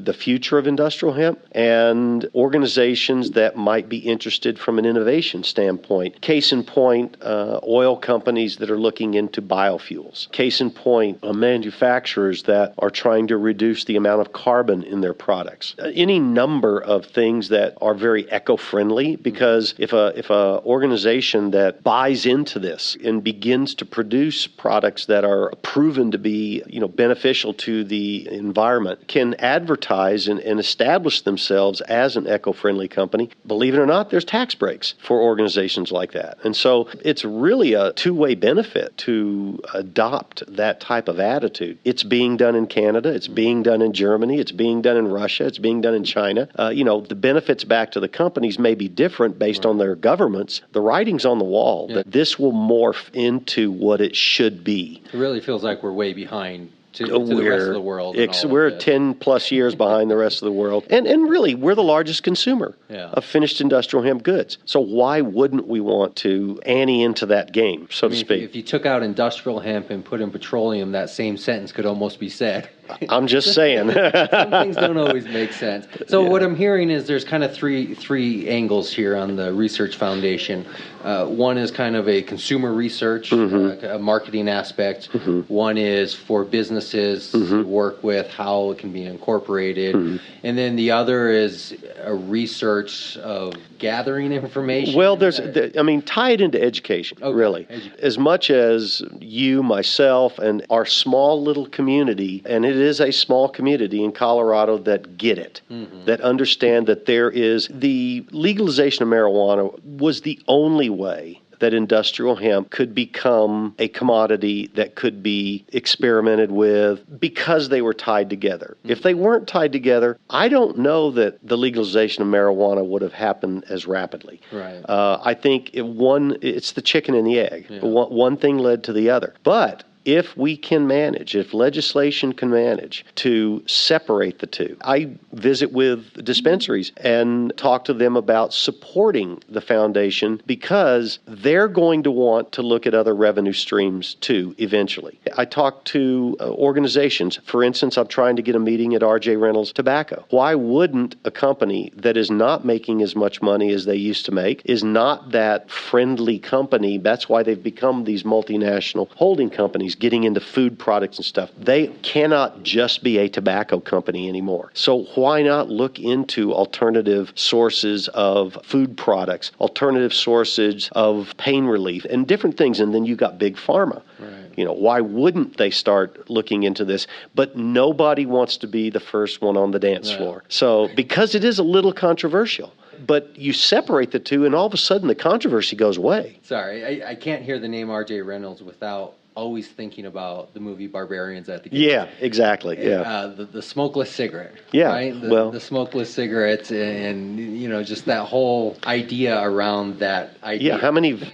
Speaker 8: the future of industrial hemp, and organizations that might be interested from an innovation standpoint. Case in point, oil companies that are looking into biofuels. Case in point, manufacturers that are trying to reduce the amount of carbon in their products. Any number of things that are very eco-friendly, because if a organization that buys into this and begins to produce products that are proven to be beneficial to the environment, can advertise and establish themselves as an eco-friendly company, believe it or not, there's tax breaks for organizations like that. And so it's really a two-way benefit to adopt that type of attitude. It's being done in Canada, it's being done in Germany, it's being done in Russia, it's being done in China. The benefits back to the companies may be different based on their governments. The writing's on the wall that this will morph into what it should be.
Speaker 2: It really feels like we're way behind to the rest of the world.
Speaker 8: We're 10 plus years behind the rest of the world. And really, we're the largest consumer of finished industrial hemp goods. So why wouldn't we want to ante into that game, so to speak?
Speaker 2: If you took out industrial hemp and put in petroleum, that same sentence could almost be said.
Speaker 8: I'm just saying.
Speaker 2: Some things don't always make sense. So what I'm hearing is there's kind of three angles here on the Research Foundation. One is kind of a consumer research, a marketing aspect. One is for businesses to work with how it can be incorporated. And then the other is a research of gathering information.
Speaker 8: Well, tie it into education, really. As much as you, myself, and our small little community, and it is a small community in Colorado that get it, that understand that there is the legalization of marijuana was the only way that industrial hemp could become a commodity that could be experimented with because they were tied together. If they weren't tied together, I don't know that the legalization of marijuana would have happened as rapidly.
Speaker 2: Right.
Speaker 8: I think it's the chicken and the egg. Yeah. One thing led to the other. But if we can manage, if legislation can manage to separate the two. I visit with dispensaries and talk to them about supporting the foundation because they're going to want to look at other revenue streams too eventually. I talk to organizations. For instance, I'm trying to get a meeting at RJ Reynolds Tobacco. Why wouldn't a company that is not making as much money as they used to make, is not that friendly company, that's why they've become these multinational holding companies, getting into food products and stuff. They cannot just be a tobacco company anymore. So why not look into alternative sources of food products, alternative sources of pain relief, and different things? And then you got big pharma. Right. Why wouldn't they start looking into this? But nobody wants to be the first one on the dance floor. So because it is a little controversial. But you separate the two, and all of a sudden the controversy goes away.
Speaker 2: Sorry, I can't hear the name R.J. Reynolds without always thinking about the movie Barbarians at the Gate.
Speaker 8: Yeah, exactly. Yeah,
Speaker 2: the smokeless cigarette.
Speaker 8: Yeah,
Speaker 2: right? The smokeless cigarettes, and just that whole idea around that idea.
Speaker 8: Yeah,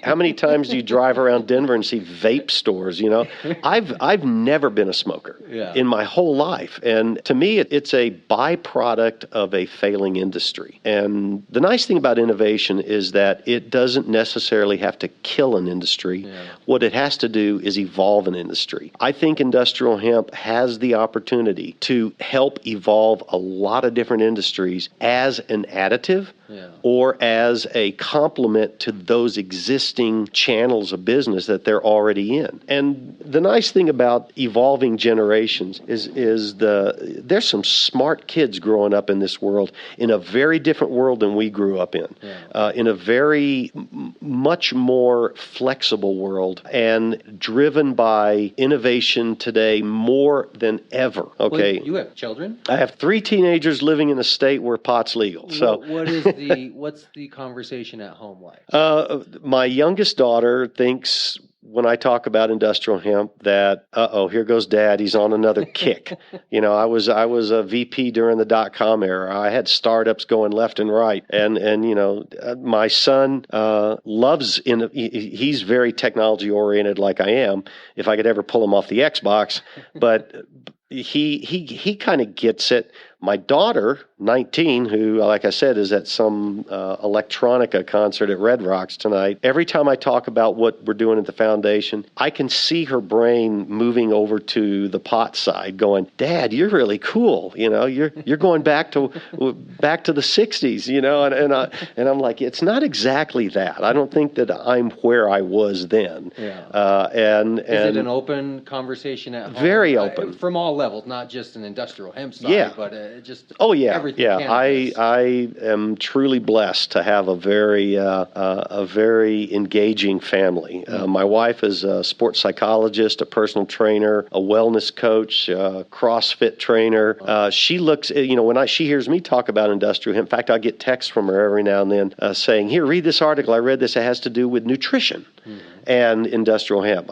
Speaker 8: how many times do you drive around Denver and see vape stores? I've never been a smoker in my whole life, and to me, it's a byproduct of a failing industry. And the nice thing about innovation is that it doesn't necessarily have to kill an industry. Yeah. What it has to do is evolve an industry. I think industrial hemp has the opportunity to help evolve a lot of different industries as an additive or as a complement to those existing channels of business that they're already in. And the nice thing about evolving generations is there's some smart kids growing up in this world, in a very different world than we grew up in a very much more flexible world and driven by innovation today more than ever. Okay.
Speaker 2: Well, you have children?
Speaker 8: I have 3 teenagers living in a state where pot's legal. So
Speaker 2: what's the conversation at home like?
Speaker 8: My youngest daughter thinks when I talk about industrial hemp that, here goes Dad, he's on another kick. I was a VP during the .com era. I had startups going left and right. And my son loves, he's very technology oriented like I am, if I could ever pull him off the Xbox. But he kind of gets it. My daughter, 19, who, like I said, is at some electronica concert at Red Rocks tonight, every time I talk about what we're doing at the foundation, I can see her brain moving over to the pot side, going, Dad, you're really cool. You're going back to the 60s, and I'm like, it's not exactly that. I don't think that I'm where I was then.
Speaker 2: Yeah.
Speaker 8: And
Speaker 2: is it an open conversation at home?
Speaker 8: Very open.
Speaker 2: From all levels, not just an industrial hemp side, but just everything.
Speaker 8: Yeah. I am truly blessed to have a very engaging family. My wife is a sports psychologist, a personal trainer, a wellness coach, a CrossFit trainer. She looks, when she hears me talk about industrial hemp. In fact, I get texts from her every now and then saying, "Here, read this article. I read this. It has to do with nutrition." And industrial hemp,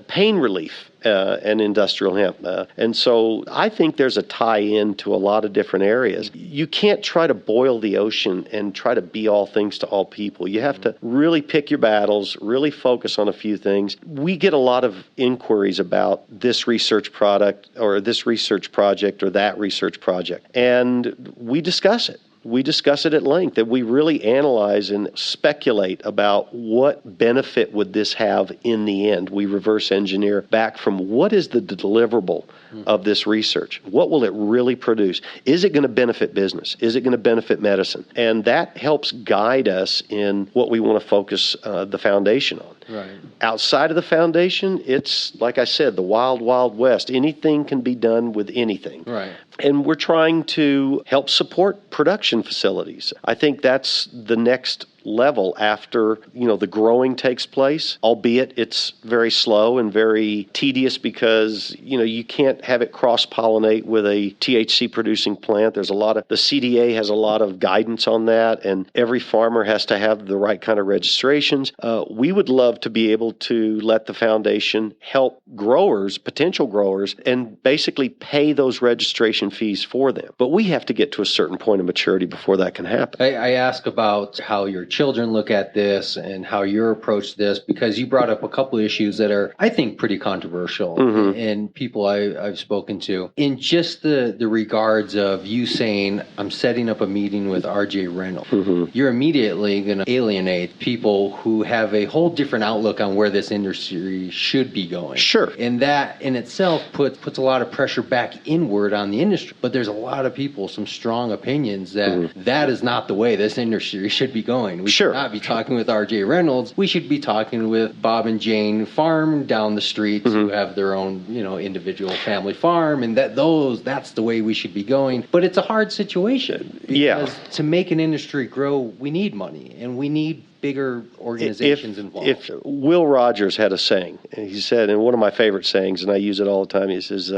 Speaker 8: pain relief and industrial hemp. And so I think there's a tie-in to a lot of different areas. You can't try to boil the ocean and try to be all things to all people. You have to really pick your battles, really focus on a few things. We get a lot of inquiries about this research product or this research project or that research project, and we discuss it. We discuss it at length, that we really analyze and speculate about what benefit would this have in the end. We reverse engineer back from what is the deliverable of this research? What will it really produce? Is it going to benefit business? Is it going to benefit medicine? And that helps guide us in what we want to focus the foundation on.
Speaker 2: Right.
Speaker 8: Outside of the foundation, it's, like I said, the wild, wild west. Anything can be done with anything.
Speaker 2: Right.
Speaker 8: And we're trying to help support production facilities. I think that's the next level after, the growing takes place, albeit it's very slow and very tedious because, you can't have it cross-pollinate with a THC producing plant. The CDA has a lot of guidance on that, and every farmer has to have the right kind of registrations. We would love to be able to let the foundation help growers, potential growers, and basically pay those registration fees for them. But we have to get to a certain point of maturity before that can happen.
Speaker 2: I ask about how your children look at this and how you approach this, because you brought up a couple of issues that are, I think, pretty controversial and people I've spoken to. In just the regards of you saying, I'm setting up a meeting with RJ Reynolds, you're immediately going to alienate people who have a whole different outlook on where this industry should be going.
Speaker 8: Sure.
Speaker 2: And that in itself puts a lot of pressure back inward on the industry. But there's a lot of people, some strong opinions that that is not the way this industry should be going. We should not be talking with RJ Reynolds. We should be talking with Bob and Jane Farm down the street who have their own, individual family farm, and that's the way we should be going. But it's a hard situation because to make an industry grow, we need money and we need bigger organizations involved.
Speaker 8: If Will Rogers had a saying, he said, and one of my favorite sayings, and I use it all the time, he says,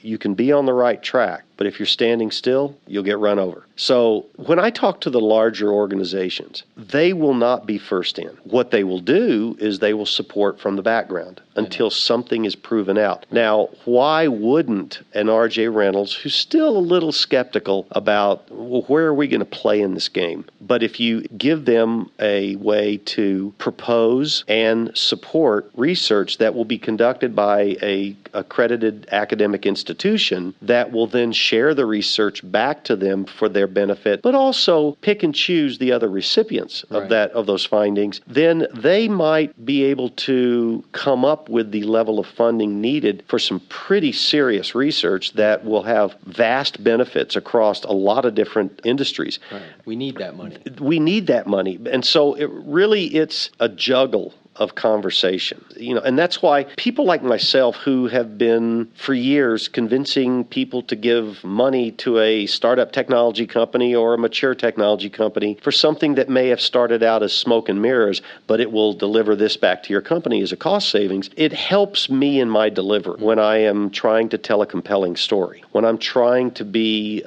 Speaker 8: you can be on the right track, but if you're standing still, you'll get run over. So when I talk to the larger organizations, they will not be first in. What they will do is they will support from the background until something is proven out. Now, why wouldn't an RJ Reynolds, who's still a little skeptical about, where are we going to play in this game? But if you give them a way to propose and support research that will be conducted by a accredited academic institution that will then share the research back to them for their benefit, but also pick and choose the other recipients of those findings, then they might be able to come up with the level of funding needed for some pretty serious research that will have vast benefits across a lot of different industries.
Speaker 2: Right. We need that money.
Speaker 8: We need that money. And so it's a juggle of conversation, and that's why people like myself, who have been for years convincing people to give money to a startup technology company or a mature technology company for something that may have started out as smoke and mirrors, but it will deliver this back to your company as a cost savings. It helps me in my delivery when I am trying to tell a compelling story, when I'm trying to be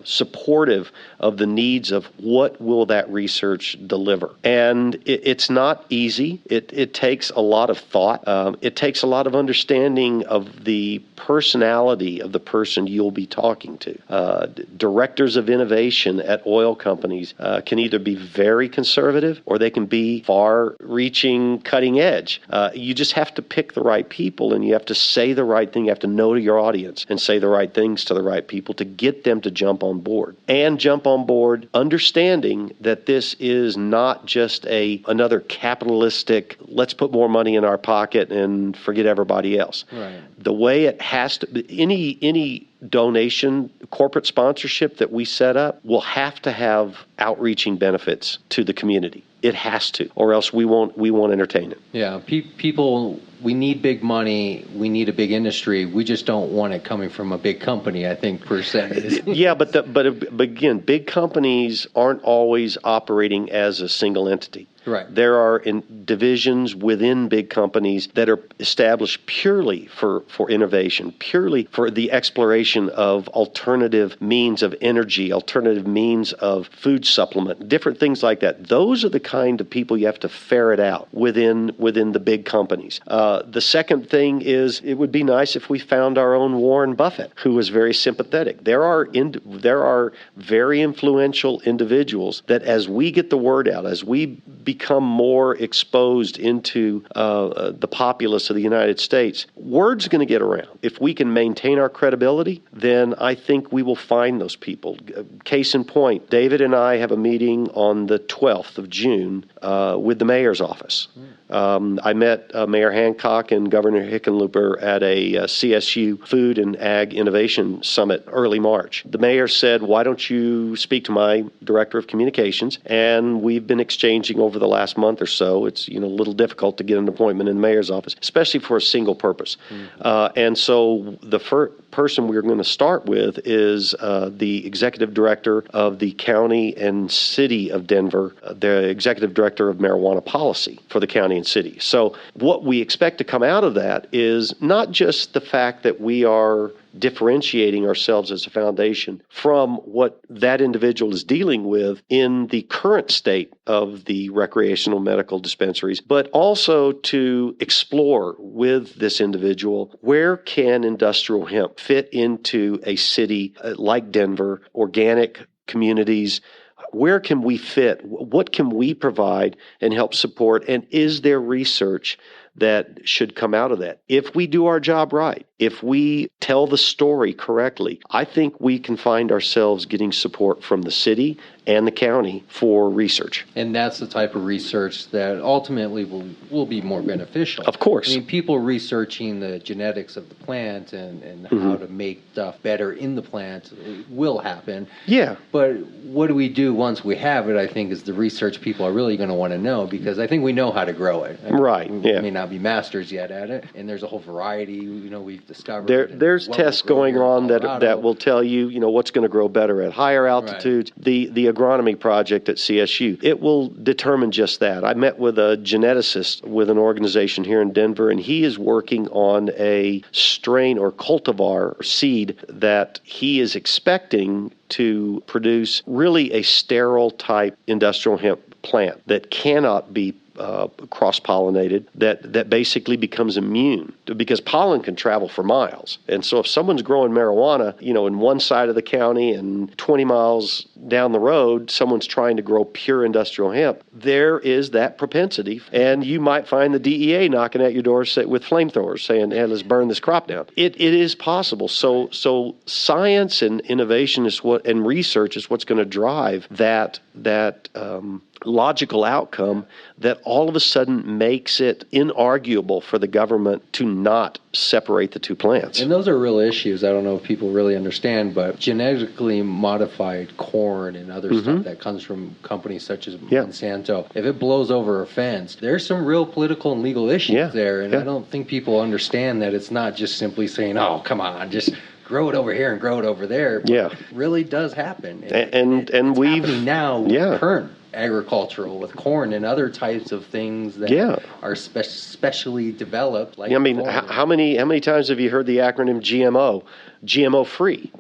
Speaker 8: supportive of the needs of what will that research deliver. And it's not easy. It takes a lot of thought. It takes a lot of understanding of the personality of the person you'll be talking to. Directors of innovation at oil companies can either be very conservative or they can be far-reaching, cutting edge. You just have to pick the right people, and you have to say the right thing. You have to know your audience and say the right things to the right people to get them to jump on board. And jump on board understanding that this is not just another capitalistic, let's put more money in our pocket and forget everybody else.
Speaker 2: Right.
Speaker 8: The way it has to be, any donation, corporate sponsorship that we set up will have to have outreaching benefits to the community. It has to, or else we won't entertain it.
Speaker 2: Yeah, people, we need big money, we need a big industry. We just don't want it coming from a big company, I think, per se.
Speaker 8: Yeah, but again, big companies aren't always operating as a single entity.
Speaker 2: Right.
Speaker 8: There are divisions within big companies that are established purely for innovation, purely for the exploration of alternative means of energy, alternative means of food supplement, different things like that. Those are the kind of people you have to ferret out within the big companies. The second thing is, it would be nice if we found our own Warren Buffett, who was very sympathetic. There are very influential individuals that, as we get the word out, as we become more exposed into the populace of the United States, word's going to get around. If we can maintain our credibility, then I think we will find those people. Case in point, David and I have a meeting on the 12th of June with the mayor's office. I met Mayor Hancock Hancock and Governor Hickenlooper at a CSU Food and Ag Innovation Summit early March. The mayor said, why don't you speak to my director of communications? And we've been exchanging over the last month or so. It's a little difficult to get an appointment in the mayor's office, especially for a single purpose. And so the first person we're going to start with is the executive director of the county and city of Denver, the executive director of marijuana policy for the county and city. So what we expect to come out of that is not just the fact that we are differentiating ourselves as a foundation from what that individual is dealing with in the current state of the recreational medical dispensaries, but also to explore with this individual, where can industrial hemp fit into a city like Denver, organic communities? Where can we fit? What can we provide and help support? And is there research that should come out of that? If we do our job right, if we tell the story correctly, I think we can find ourselves getting support from the city and the county for research.
Speaker 2: And that's the type of research that ultimately will be more beneficial.
Speaker 8: Of course.
Speaker 2: I mean, people researching the genetics of the plant and how to make stuff better in the plant will happen.
Speaker 8: Yeah.
Speaker 2: But what do we do once we have it, I think, is the research people are really going to want to know, because I think we know how to grow it. I mean,
Speaker 8: right,
Speaker 2: we
Speaker 8: yeah.
Speaker 2: may not be masters yet at it, and there's a whole variety, we've discovered.
Speaker 8: There's tests going on that will tell you, what's going to grow better at higher altitudes. Right. The agronomy project at CSU, it will determine just that. I met with a geneticist with an organization here in Denver, and he is working on a strain or cultivar seed that he is expecting to produce really a sterile type industrial hemp plant that cannot be cross-pollinated, that basically becomes immune, because pollen can travel for miles. And so if someone's growing marijuana, in one side of the county and 20 miles down the road, someone's trying to grow pure industrial hemp, there is that propensity. And you might find the DEA knocking at your door with flamethrowers saying, hey, let's burn this crop down. It is possible. So science and innovation and research is what's going to drive that logical outcome that all of a sudden makes it inarguable for the government to not separate the two plants.
Speaker 2: And those are real issues. I don't know if people really understand, but genetically modified corn and other stuff that comes from companies such as Monsanto, if it blows over a fence, there's some real political and legal issues there. And I don't think people understand that it's not just simply saying, oh, come on, just grow it over here and grow it over there. But it really does happen.
Speaker 8: And we've
Speaker 2: happening now with current agricultural, with corn and other types of things that are specially developed. Like
Speaker 8: how many times have you heard the acronym GMO? GMO free,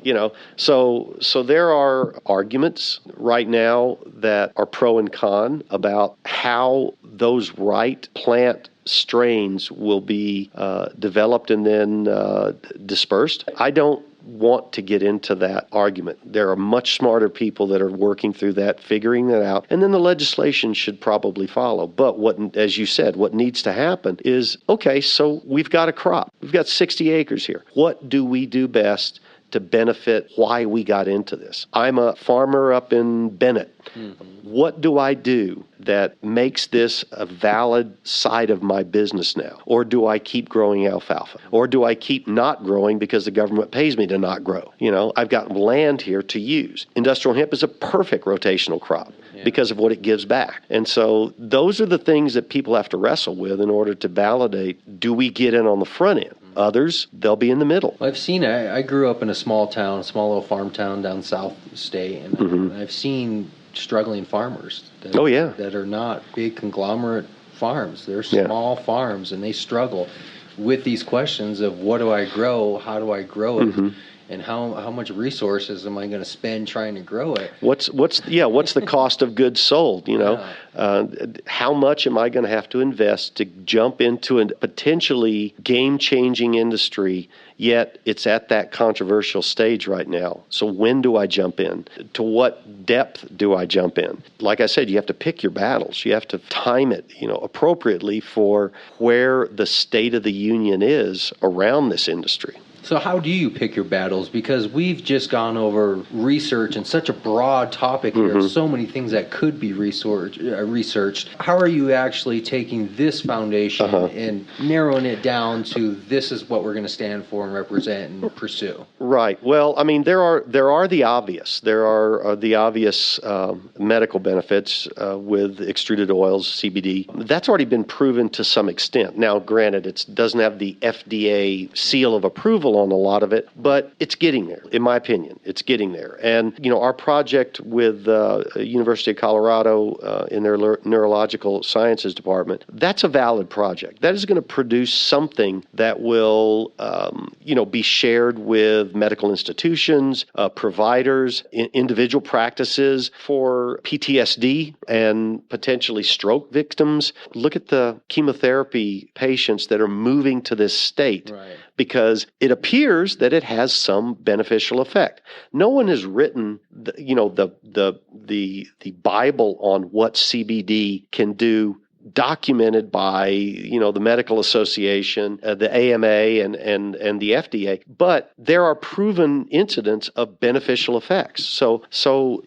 Speaker 8: So there are arguments right now that are pro and con about how those right plant strains will be developed and then dispersed. I don't want to get into that argument. There are much smarter people that are working through that, figuring that out, and then the legislation should probably follow. But as you said, what needs to happen is, okay, so we've got a crop. We've got 60 acres here. What do we do best to benefit why we got into this? I'm a farmer up in Bennett. What do I do that makes this a valid side of my business now? Or do I keep growing alfalfa? Or do I keep not growing because the government pays me to not grow? I've got land here to use. Industrial hemp is a perfect rotational crop because of what it gives back. And so those are the things that people have to wrestle with in order to validate, do we get in on the front end? Others, they'll be in the middle.
Speaker 2: I've seen it. I grew up in a small little farm town down south state, and I've seen struggling farmers that are not big conglomerate farms. They're small farms, and they struggle with these questions of what do I grow, how do I grow it, and how much resources am I going to spend trying to grow it?
Speaker 8: What's the cost of goods sold? How much am I going to have to invest to jump into a potentially game-changing industry? Yet it's at that controversial stage right now. So when do I jump in? To what depth do I jump in? Like I said, you have to pick your battles. You have to time it, appropriately for where the state of the union is around this industry.
Speaker 2: So how do you pick your battles? Because we've just gone over research and such a broad topic here, so many things that could be researched. How are you actually taking this foundation and narrowing it down to this is what we're going to stand for and represent and pursue?
Speaker 8: Right. Well, I mean, there are the obvious. There are the obvious medical benefits with extruded oils, CBD. That's already been proven to some extent. Now, granted, it doesn't have the FDA seal of approval on a lot of it, but it's getting there, in my opinion. It's getting there. And, our project with University of Colorado in their neurological sciences department, that's a valid project. That is going to produce something that will, be shared with medical institutions, providers, individual practices for PTSD and potentially stroke victims. Look at the chemotherapy patients that are moving to this state.
Speaker 2: Right.
Speaker 8: Because it appears that it has some beneficial effect. No one has written, the Bible on what CBD can do, documented by the Medical Association, the AMA, and the FDA. But there are proven incidents of beneficial effects. So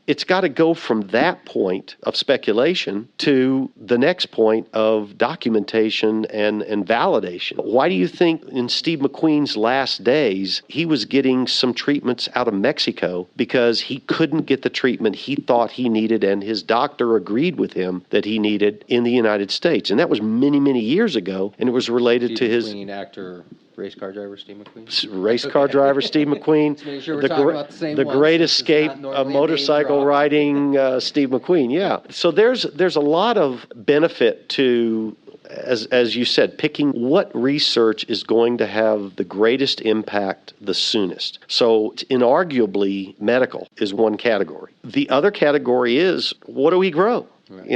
Speaker 8: it's got to go from that point of speculation to the next point of documentation and validation. Why do you think in Steve McQueen's last days he was getting some treatments out of Mexico because he couldn't get the treatment he thought he needed and his doctor agreed with him that he needed in the United States? And that was many, many years ago, and it was related
Speaker 2: Steve
Speaker 8: to his
Speaker 2: McQueen, actor, race car driver Steve McQueen.
Speaker 8: Race car driver Steve McQueen,
Speaker 2: Sure the
Speaker 8: Great Escape motorcycle riding Steve McQueen. Yeah. So there's a lot of benefit to, as you said, picking what research is going to have the greatest impact the soonest. So inarguably, medical is one category. The other category is, what do we grow? Right.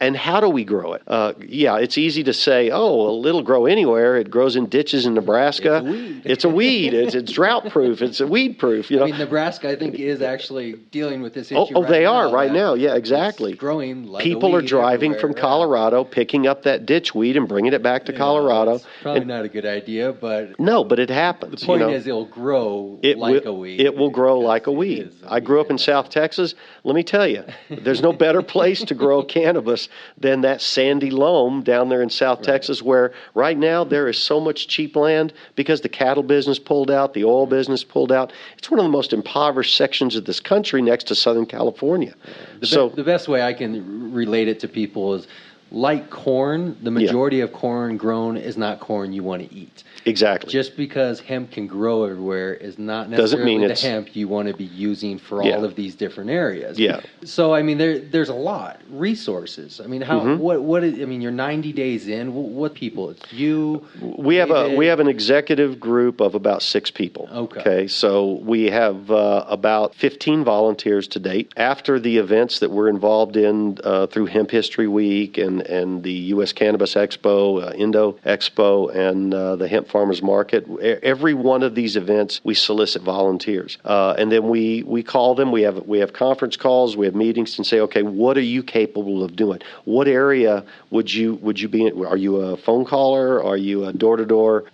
Speaker 8: And how do we grow it? It's easy to say, well, it'll grow anywhere. It grows in ditches in Nebraska. It's a weed. It's drought proof. It's a weed proof.
Speaker 2: I mean, Nebraska, I think, is actually dealing with this issue.
Speaker 8: They are right now. Yeah, exactly.
Speaker 2: It's growing like
Speaker 8: people are driving from Colorado, picking up that ditch weed and bringing it back to Colorado.
Speaker 2: It's probably not a good idea, but
Speaker 8: but it happens.
Speaker 2: The point is, it'll grow like a weed.
Speaker 8: It will grow like a weed. I grew up in South Texas. Let me tell you, there's no better place to grow cannabis than that sandy loam down there in South Texas, where right now there is so much cheap land because the cattle business pulled out, the oil business pulled out. It's one of the most impoverished sections of this country next to Southern California.
Speaker 2: The best way I can relate it to people is, like corn, the majority of corn grown is not corn you want to eat.
Speaker 8: Exactly.
Speaker 2: Just because hemp can grow everywhere is not necessarily the hemp you want to be using for all of these different areas.
Speaker 8: Yeah.
Speaker 2: So I mean, there's a lot resources. I mean, you're 90 days in. What people? It's you.
Speaker 8: We have an executive group of about 6 people. Okay. So we have about 15 volunteers to date. After the events that we're involved in through Hemp History Week and the U.S. Cannabis Expo, Indo Expo, and the Hemp Farmers Market. Every one of these events, we solicit volunteers, and then we call them. We have conference calls. We have meetings and say, okay, what are you capable of doing? What area would you be in? Are you a phone caller? Are you a door-to-door?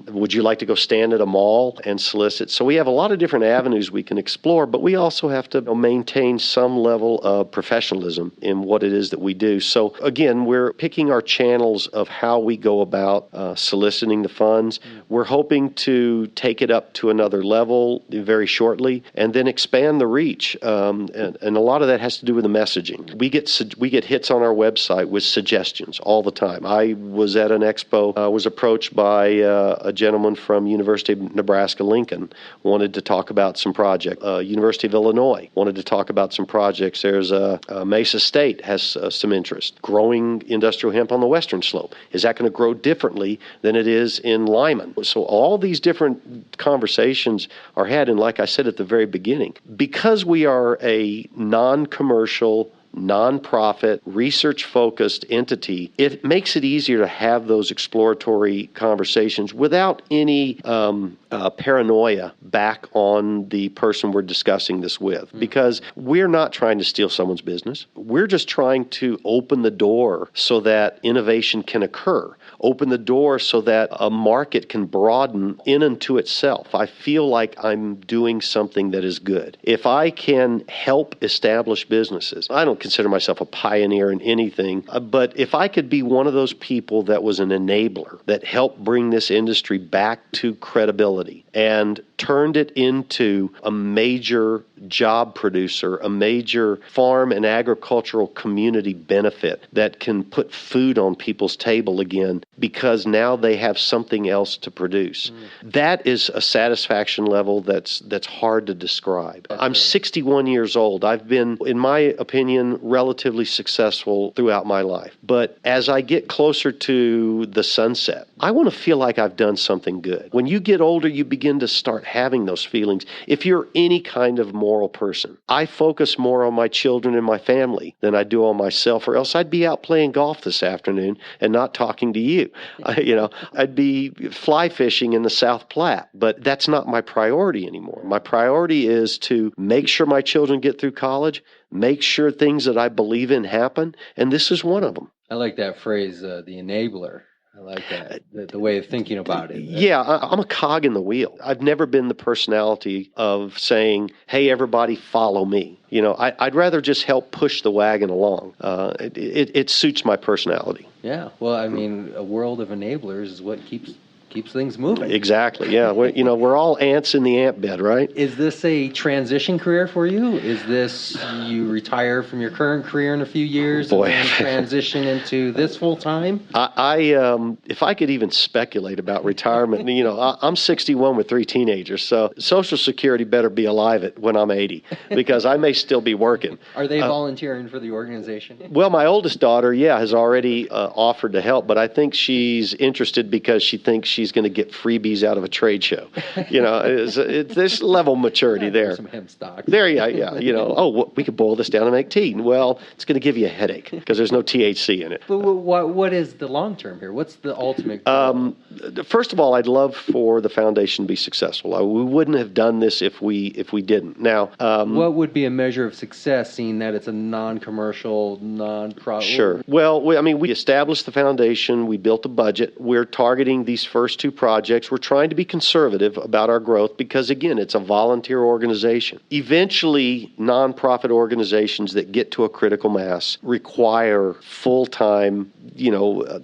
Speaker 8: Would you like to go stand at a mall and solicit? So we have a lot of different avenues we can explore, but we also have to maintain some level of professionalism in what it is that we do. So again, we're picking our channels of how we go about soliciting the funds. We're hoping to take it up to another level very shortly and then expand the reach. And a lot of that has to do with the messaging. We get hits on our website with suggestions all the time. I was at an expo. I was approached by a gentleman from University of Nebraska-Lincoln, wanted to talk about some projects. University of Illinois wanted to talk about some projects. There's Mesa State has some interest. Growing industrial hemp on the western slope. Is that going to grow differently than it is in Lyman? So all these different conversations are had, and like I said at the very beginning, because we are a non-commercial, non-profit, research-focused entity, it makes it easier to have those exploratory conversations without any paranoia back on the person we're discussing this with. Because we're not trying to steal someone's business. We're just trying to open the door so that innovation can occur. open the door so that a market can broaden in unto itself. I feel like I'm doing something that is good. If I can help establish businesses, I don't consider myself a pioneer in anything, but if I could be one of those people that was an enabler that helped bring this industry back to credibility and turned it into a major job producer, a major farm and agricultural community benefit that can put food on people's table again because now they have something else to produce. That is a satisfaction level that's hard to describe. I'm 61 years old. I've been, in my opinion, relatively successful throughout my life. But as I get closer to the sunset, I want to feel like I've done something good. When you get older, you begin to start having those feelings. If you're any kind of moral person, I focus more on my children and my family than I do on myself, or else I'd be out playing golf this afternoon and not talking to you. I'd be fly fishing in the South Platte, but that's not my priority anymore. My priority is to make sure my children get through college, make sure things that I believe in happen, and this is one of them.
Speaker 2: I like that phrase, the enabler. I like that, the way of thinking about it.
Speaker 8: Yeah, I'm a cog in the wheel. I've never been the personality of saying, hey, everybody follow me. I'd rather just help push the wagon along. It suits my personality.
Speaker 2: Yeah, well, I mean, a world of enablers is what keeps things moving.
Speaker 8: Exactly, yeah. We're all ants in the ant bed, right?
Speaker 2: Is this a transition career for you? Is this you retire from your current career in a few years and then transition into this full time?
Speaker 8: If I could even speculate about retirement, I'm 61 with 3 teenagers, so Social Security better be alive when I'm 80 because I may still be working.
Speaker 2: Are they volunteering for the organization?
Speaker 8: Well, my oldest daughter, has already offered to help, but I think she's interested because she thinks she's going to get freebies out of a trade show. There's level of maturity there.
Speaker 2: Some hemp stock.
Speaker 8: There, yeah. We could boil this down and make tea. Well, it's going to give you a headache because there's no THC in it.
Speaker 2: But what is the long term here? What's the ultimate goal?
Speaker 8: First of all, I'd love for the foundation to be successful. We wouldn't have done this if we didn't. Now,
Speaker 2: what would be a measure of success, seeing that it's a non-commercial, non-profit?
Speaker 8: Sure. Well, we established the foundation. We built a budget. We're targeting these first 2 projects. We're trying to be conservative about our growth because, again, it's a volunteer organization. Eventually, nonprofit organizations that get to a critical mass require full-time,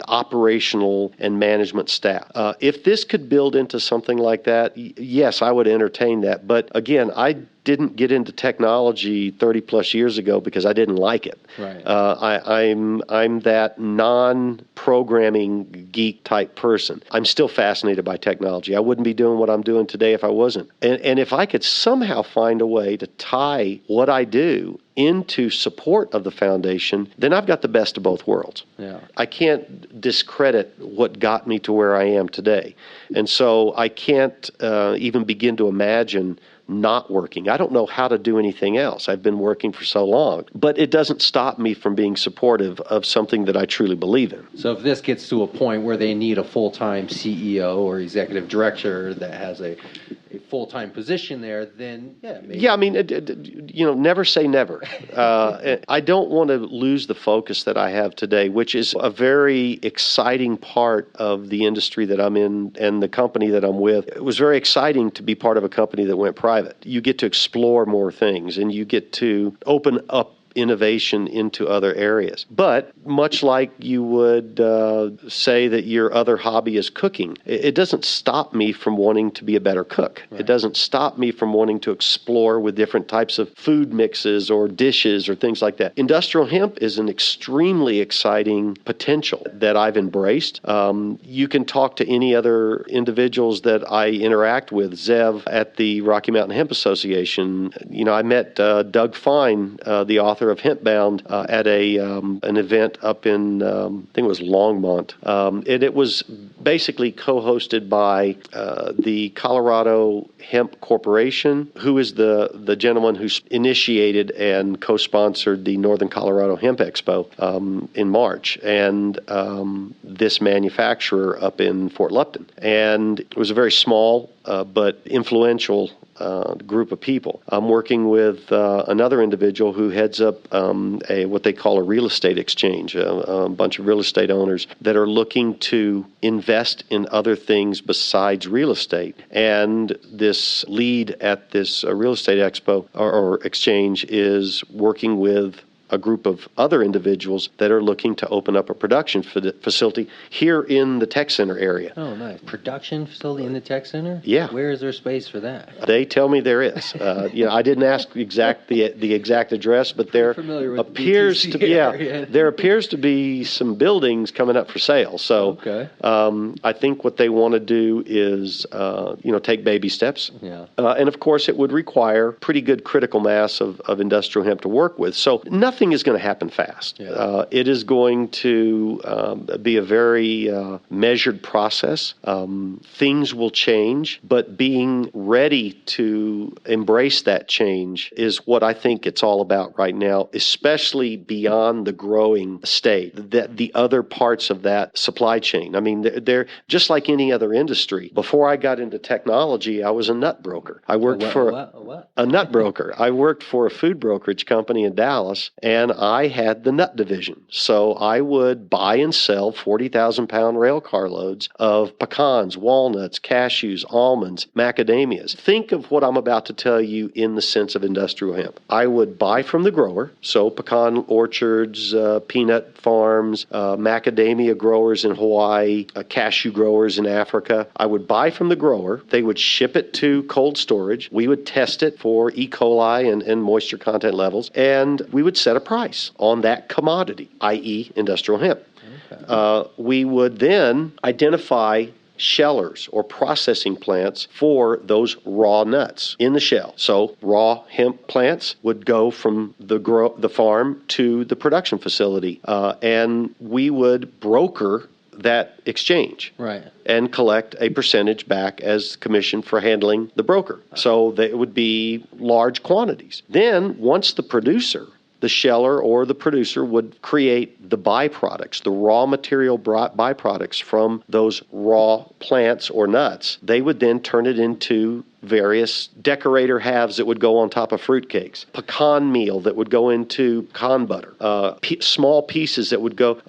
Speaker 8: operational and management staff. If this could build into something like that, yes, I would entertain that. But again, I didn't get into technology 30 plus years ago because I didn't like it.
Speaker 2: Right.
Speaker 8: I'm that non-programming geek type person. I'm still fascinated by technology. I wouldn't be doing what I'm doing today if I wasn't. And if I could somehow find a way to tie what I do into support of the foundation, then I've got the best of both worlds.
Speaker 2: Yeah.
Speaker 8: I can't discredit what got me to where I am today. And so I can't even begin to imagine not working. I don't know how to do anything else. I've been working for so long. But it doesn't stop me from being supportive of something that I truly believe in.
Speaker 2: So if this gets to a point where they need a full-time CEO or executive director that has a full-time position there, then maybe. Yeah,
Speaker 8: never say never. I don't want to lose the focus that I have today, which is a very exciting part of the industry that I'm in and the company that I'm with. It was very exciting to be part of a company that went private. You get to explore more things and you get to open up innovation into other areas. But much like you would say that your other hobby is cooking, it doesn't stop me from wanting to be a better cook. Right. It doesn't stop me from wanting to explore with different types of food mixes or dishes or things like that. Industrial hemp is an extremely exciting potential that I've embraced. You can talk to any other individuals that I interact with. Zev at the Rocky Mountain Hemp Association. I met Doug Fine, the author of Hempbound, at an event up in, I think it was Longmont. And it was basically co-hosted by the Colorado Hemp Corporation, who is the gentleman who initiated and co-sponsored the Northern Colorado Hemp Expo in March, and this manufacturer up in Fort Lupton. And it was a very small but influential group of people. I'm working with another individual who heads up what they call a real estate exchange, a bunch of real estate owners that are looking to invest in other things besides real estate. And this lead at this real estate expo or exchange is working with a group of other individuals that are looking to open up a production facility here in the tech center area.
Speaker 2: Oh, nice. Production facility in the tech center?
Speaker 8: Yeah.
Speaker 2: Where is there space for that?
Speaker 8: They tell me there is. I didn't ask the exact address, but there appears to be there appears to be some buildings coming up for sale. So I think what they want to do is take baby steps.
Speaker 2: Yeah.
Speaker 8: And of course, it would require pretty good critical mass of industrial hemp to work with. So nothing is going to happen fast.
Speaker 2: Yeah.
Speaker 8: It is going to be a very measured process. Things will change, but being ready to embrace that change is what I think it's all about right now, especially beyond the growing state, the other parts of that supply chain. I mean, they're just like any other industry. Before I got into technology, I was a nut broker. I worked for a nut broker. I worked for a food brokerage company in Dallas, and I had the nut division. So I would buy and sell 40,000-pound rail car loads of pecans, walnuts, cashews, almonds, macadamias. Think of what I'm about to tell you in the sense of industrial hemp. I would buy from the grower, so pecan orchards, peanut farms, macadamia growers in Hawaii, cashew growers in Africa. I would buy from the grower. They would ship it to cold storage. We would test it for E. coli and moisture content levels, and we would set a price on that commodity, i.e. industrial hemp. Okay. We would then identify shellers or processing plants for those raw nuts in the shell. So raw hemp plants would go from the farm to the production facility, and we would broker that exchange,
Speaker 2: right,
Speaker 8: and collect a percentage back as commission for handling the broker. So it would be large quantities. Then once the producer, the sheller or the producer, would create the byproducts, the raw material byproducts from those raw plants or nuts, they would then turn it into various decorator halves that would go on top of fruitcakes, pecan meal that would go into pecan butter, small pieces that would go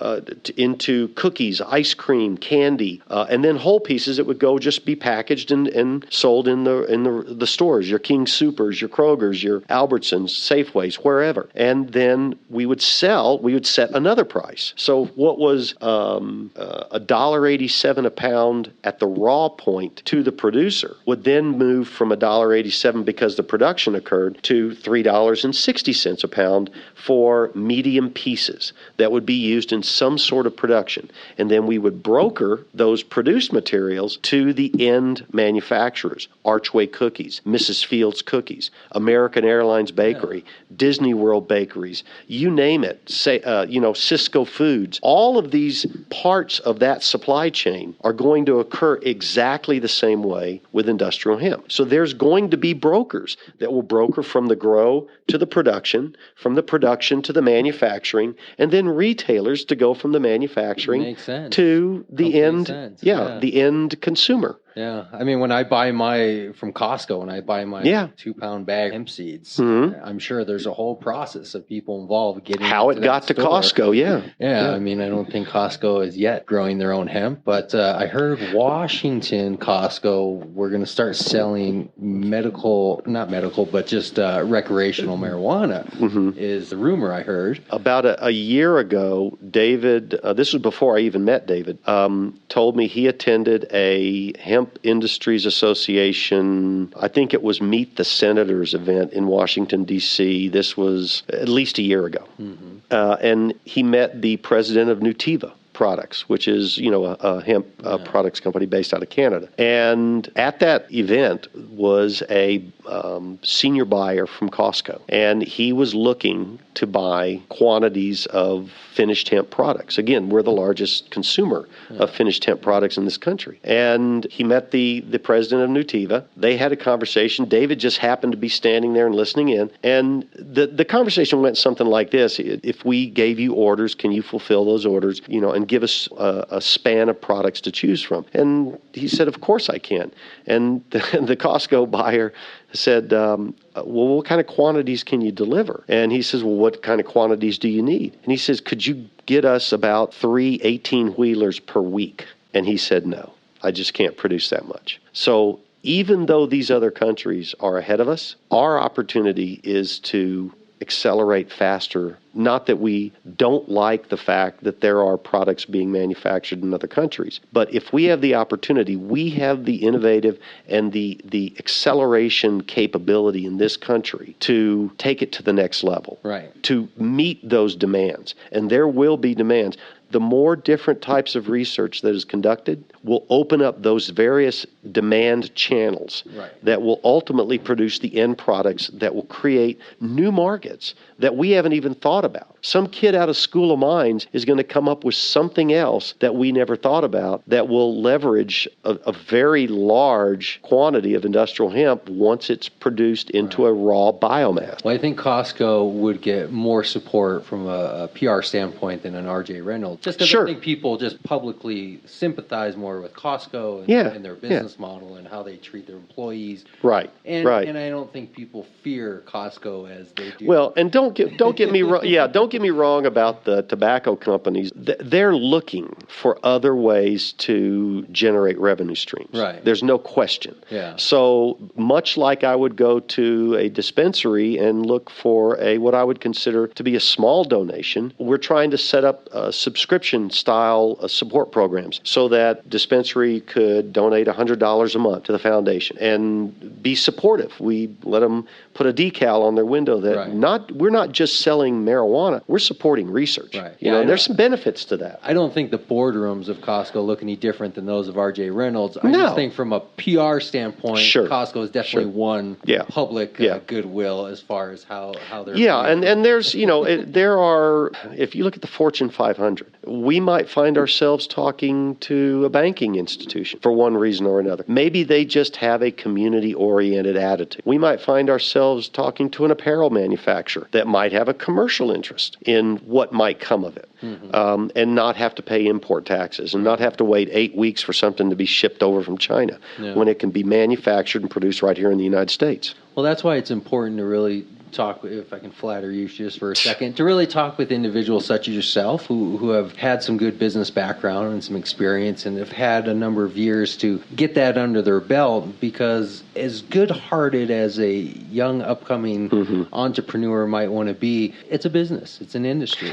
Speaker 8: into cookies, ice cream, candy, and then whole pieces that would go just be packaged and sold in the stores, your King Soopers, your Krogers, your Albertsons, Safeways, wherever. And then we would set another price. So what was $1.87 a pound at the raw point to the producer would then move from $1.87 because the production occurred to $3.60 a pound for medium pieces that would be used in some sort of production. And then we would broker those produced materials to the end manufacturers, Archway Cookies, Mrs. Fields Cookies, American Airlines Bakery, Disney World Bakeries, you name it, Cisco Foods. All of these parts of that supply chain are going to occur exactly the same way with industrial hemp. So there's going to be brokers that will broker from the grow to the production, from the production to the manufacturing, and then retailers to go from the manufacturing to the end, the end consumer.
Speaker 2: Yeah, I mean, when I buy from Costco, when I buy my 2-pound bag of hemp seeds, I'm sure there's a whole process of people involved getting
Speaker 8: how it got to Costco.
Speaker 2: Yeah. I mean, I don't think Costco is yet growing their own hemp, but I heard Washington Costco, we're going to start selling not medical, but just recreational marijuana is the rumor I heard.
Speaker 8: About a year ago, David, this was before I even met David, told me he attended a hemp Industries Association, I think it was Meet the Senators event in Washington, D.C. This was at least a year ago. And he met the president of Nutiva Products, which is, a hemp products company based out of Canada. And at that event was a senior buyer from Costco. And he was looking to buy quantities of finished hemp products. Again, we're the largest consumer of finished hemp products in this country. And he met the president of Nutiva. They had a conversation. David just happened to be standing there and listening in. And the conversation went something like this. If we gave you orders, can you fulfill those orders? And and give us a span of products to choose from. And he said, of course I can. And the Costco buyer said, well, what kind of quantities can you deliver? And he says, well, what kind of quantities do you need? And he says, could you get us about 3 18-wheelers per week? And he said, no, I just can't produce that much. So even though these other countries are ahead of us, our opportunity is to accelerate faster. Not that we don't like the fact that there are products being manufactured in other countries, but if we have the opportunity, we have the innovative and the acceleration capability in this country to take it to the next level,
Speaker 2: right?
Speaker 8: To meet those demands. And there will be demands. The more different types of research that is conducted will open up those various demand channels that will ultimately produce the end products that will create new markets that we haven't even thought about. Some kid out of School of Mines is going to come up with something else that we never thought about that will leverage a very large quantity of industrial hemp once it's produced into a raw biomass.
Speaker 2: Well, I think Costco would get more support from a PR standpoint than an R.J. Reynolds. Just because I think people just publicly sympathize more with Costco and their business model and how they treat their employees.
Speaker 8: Right.
Speaker 2: And I don't think people fear Costco as they do.
Speaker 8: Well, and don't get me wrong. Yeah, don't get me wrong about the tobacco companies. They're looking for other ways to generate revenue streams.
Speaker 2: Right.
Speaker 8: There's no question.
Speaker 2: Yeah.
Speaker 8: So much like I would go to a dispensary and look for what I would consider to be a small donation, we're trying to set up subscription style support programs so that dispensary could donate $100 a month to the foundation and be supportive. We let them put a decal on their window that we're not just selling marijuana, we're supporting research.
Speaker 2: Right.
Speaker 8: You know, and there's some benefits to that.
Speaker 2: I don't think the boardrooms of Costco look any different than those of R.J. Reynolds. I just think from a PR standpoint, Costco is definitely won public goodwill as far as how they're
Speaker 8: and there's, there are, if you look at the Fortune 500, we might find ourselves talking to a banking institution for one reason or another. Maybe they just have a community-oriented attitude. We might find ourselves talking to an apparel manufacturer that might have a commercial interest in what might come of it, and not have to pay import taxes and not have to wait 8 weeks for something to be shipped over from China when it can be manufactured and produced right here in the United States.
Speaker 2: Well, that's why it's important to really talk, if I can flatter you just for a second, to really talk with individuals such as yourself who have had some good business background and some experience and have had a number of years to get that under their belt, because as good-hearted as a young upcoming entrepreneur might want to be, it's a business, it's an industry.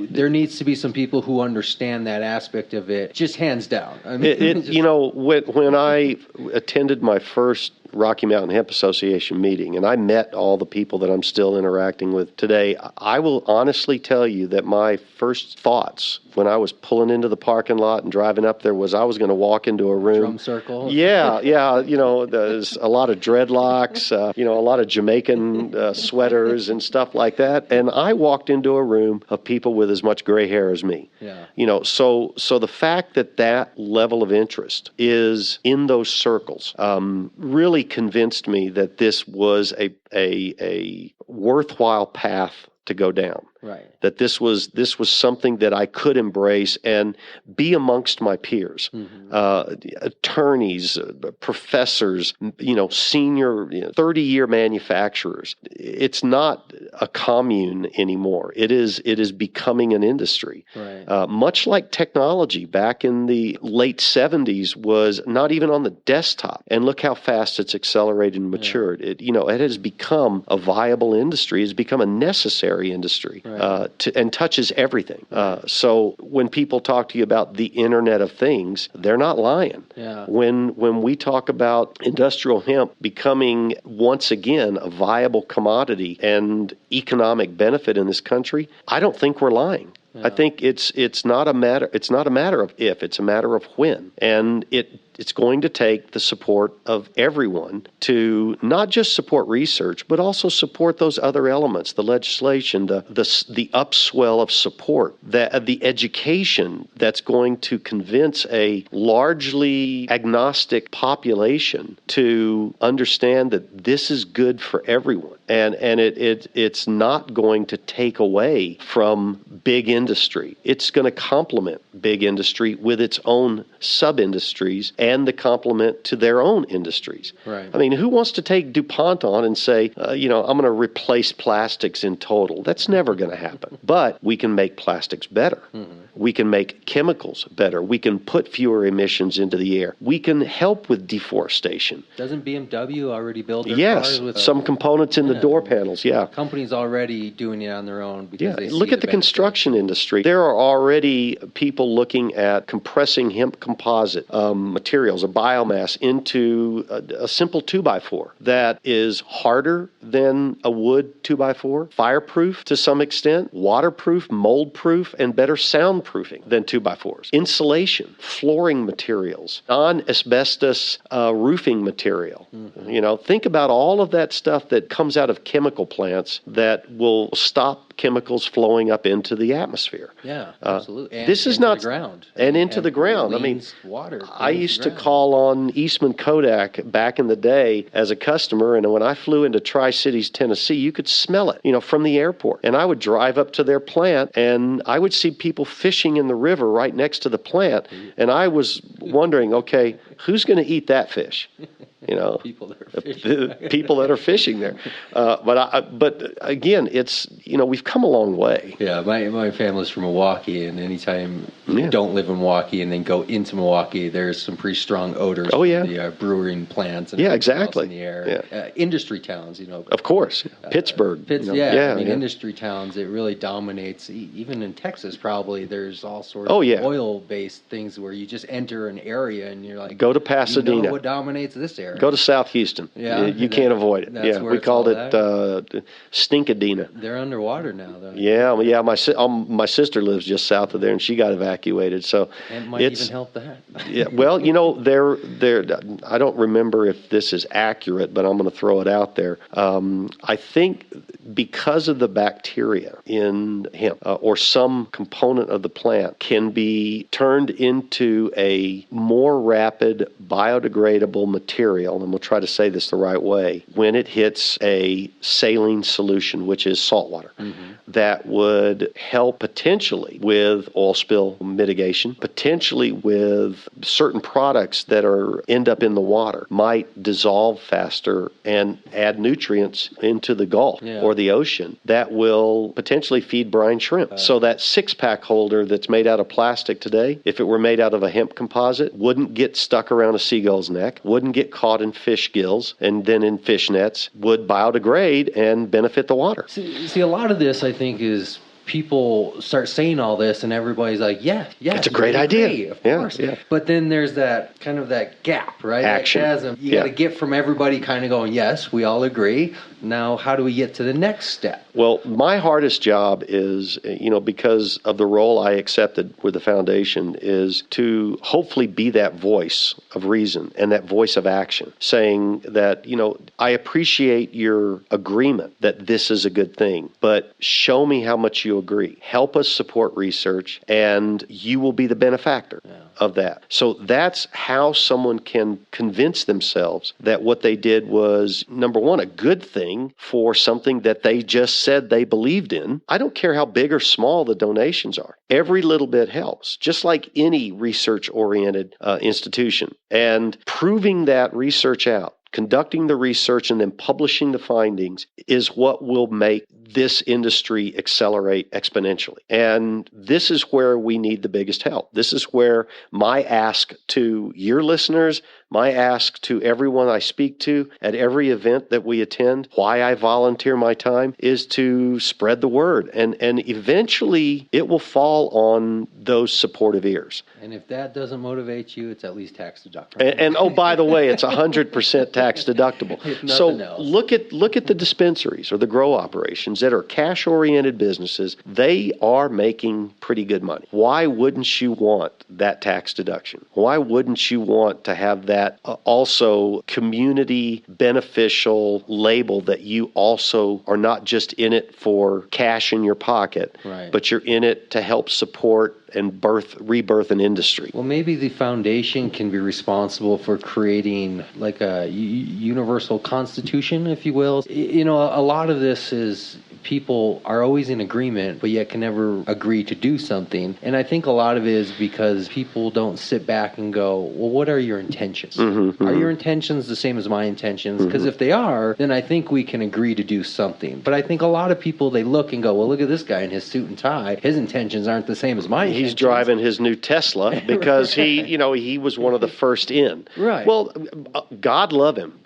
Speaker 2: There needs to be some people who understand that aspect of it, just hands down. I mean,
Speaker 8: when I attended my first Rocky Mountain Hemp Association meeting, and I met all the people that I'm still interacting with today, I will honestly tell you that my first thoughts when I was pulling into the parking lot and driving up there was I was going to walk into a room.
Speaker 2: Drum circle.
Speaker 8: Yeah. There's a lot of dreadlocks, a lot of Jamaican sweaters and stuff like that. And I walked into a room of people with as much gray hair as me.
Speaker 2: Yeah.
Speaker 8: So the fact that level of interest is in those circles really convinced me that this was a worthwhile path to go down.
Speaker 2: Right.
Speaker 8: That this was something that I could embrace and be amongst my peers, attorneys, professors, senior 30-year manufacturers. It's not a commune anymore. It is becoming an industry.
Speaker 2: Right.
Speaker 8: Much like technology back in the late 70s was not even on the desktop. And look how fast it's accelerated and matured. Yeah. It has become a viable industry. It's become a necessary industry. Right. And touches everything. So when people talk to you about the Internet of Things, they're not lying.
Speaker 2: Yeah.
Speaker 8: When we talk about industrial hemp becoming once again a viable commodity and economic benefit in this country, I don't think we're lying. Yeah. I think it's not a matter of if, it's a matter of when. And it's going to take the support of everyone to not just support research, but also support those other elements, the legislation, the upswell of support, the education that's going to convince a largely agnostic population to understand that this is good for everyone. And it's not going to take away from big industry. It's going to complement big industry with its own sub-industries and the complement to their own industries.
Speaker 2: Right.
Speaker 8: I mean, who wants to take DuPont on and say, I'm going to replace plastics in total? That's never going to happen. But we can make plastics better. We can make chemicals better. We can put fewer emissions into the air. We can help with deforestation.
Speaker 2: Doesn't BMW already build their
Speaker 8: Yes,
Speaker 2: cars with
Speaker 8: some components in the door panels, yeah.
Speaker 2: Companies already doing it on their own because they
Speaker 8: look
Speaker 2: see
Speaker 8: at the construction industry. There are already people looking at compressing hemp composite materials, a biomass, into a simple 2x4 that is harder than a wood 2x4, fireproof to some extent, waterproof, mold-proof, and better soundproofing than 2x4s. Insulation, flooring materials, non-asbestos roofing material. Think about all of that stuff that comes out of chemical plants that will stop chemicals flowing up into the atmosphere.
Speaker 2: Yeah, absolutely. And
Speaker 8: this is
Speaker 2: into
Speaker 8: not
Speaker 2: the ground.
Speaker 8: And into the ground. I mean,
Speaker 2: water.
Speaker 8: I used to call on Eastman Kodak back in the day as a customer, and when I flew into Tri-Cities, Tennessee, you could smell it, from the airport. And I would drive up to their plant, and I would see people fishing in the river right next to the plant, and I was wondering, okay, who's going to eat that fish?
Speaker 2: People that are
Speaker 8: fishing there. But again, it's we've come a long way.
Speaker 2: Yeah, my family's from Milwaukee, and anytime you don't live in Milwaukee and then go into Milwaukee, there's some pretty strong odors from the brewing plants and
Speaker 8: exactly
Speaker 2: else in the air. Industry towns,
Speaker 8: Of course, Pittsburgh.
Speaker 2: Industry towns. It really dominates. Even in Texas, probably there's all sorts of oil-based things where you just enter an area and you're like,
Speaker 8: go to Pasadena.
Speaker 2: What dominates this area?
Speaker 8: Go to South Houston.
Speaker 2: Yeah,
Speaker 8: you can't avoid it. We called it Stinkadena.
Speaker 2: They're underwater now, though.
Speaker 8: Yeah. My sister lives just south of there, and she got evacuated. So
Speaker 2: and might even help that.
Speaker 8: Yeah. Well, there. I don't remember if this is accurate, but I'm going to throw it out there. I think because of the bacteria in hemp or some component of the plant can be turned into a more rapid biodegradable material, and we'll try to say this the right way, when it hits a saline solution, which is salt water. That would help potentially with oil spill mitigation, potentially with certain products that end up in the water, might dissolve faster and add nutrients into the Gulf or the ocean that will potentially feed brine shrimp. So that 6-pack holder that's made out of plastic today, if it were made out of a hemp composite, wouldn't get stuck around a seagull's neck, wouldn't get caught in fish gills and then in fish nets, would biodegrade and benefit the water.
Speaker 2: See, a lot of this, I think, is people start saying all this and everybody's like, yeah,
Speaker 8: it's a great idea.
Speaker 2: Of course. Yeah. But then there's that kind of that gap, right?
Speaker 8: Action.
Speaker 2: That chasm. You got to get from everybody kind of going, yes, we all agree. Now, how do we get to the next step?
Speaker 8: Well, my hardest job is, because of the role I accepted with the foundation, is to hopefully be that voice of reason and that voice of action, saying that, I appreciate your agreement that this is a good thing, but show me how much you agree. Help us support research, and you will be the benefactor of that. So that's how someone can convince themselves that what they did was, number one, a good thing for something that they just said they believed in. I don't care how big or small the donations are. Every little bit helps, just like any research-oriented institution. And proving that research out, conducting the research and then publishing the findings is what will make this industry accelerate exponentially. And this is where we need the biggest help. This is where my ask to your listeners, my ask to everyone I speak to at every event that we attend, why I volunteer my time, is to spread the word. And eventually it will fall on those supportive ears.
Speaker 2: And if that doesn't motivate you, it's at least tax deductible.
Speaker 8: And oh, by the way, it's 100% tax deductible. So look at the dispensaries or the grow operations that are cash-oriented businesses. They are making pretty good money. Why wouldn't you want that tax deduction? Why wouldn't you want to have that also community beneficial label that you also are not just in it for cash in your pocket, but you're in it to help support and rebirth an industry?
Speaker 2: Well, maybe the foundation can be responsible for creating like a universal constitution, if you will. A lot of this is people are always in agreement, but yet can never agree to do something. And I think a lot of it is because people don't sit back and go, well, what are your intentions? Are your intentions the same as my intentions? Because if they are, then I think we can agree to do something. But I think a lot of people, they look and go, well, look at this guy in his suit and tie. His intentions aren't the same as my intentions.
Speaker 8: He's driving his new Tesla because he was one of the first in.
Speaker 2: Right.
Speaker 8: Well, God love him.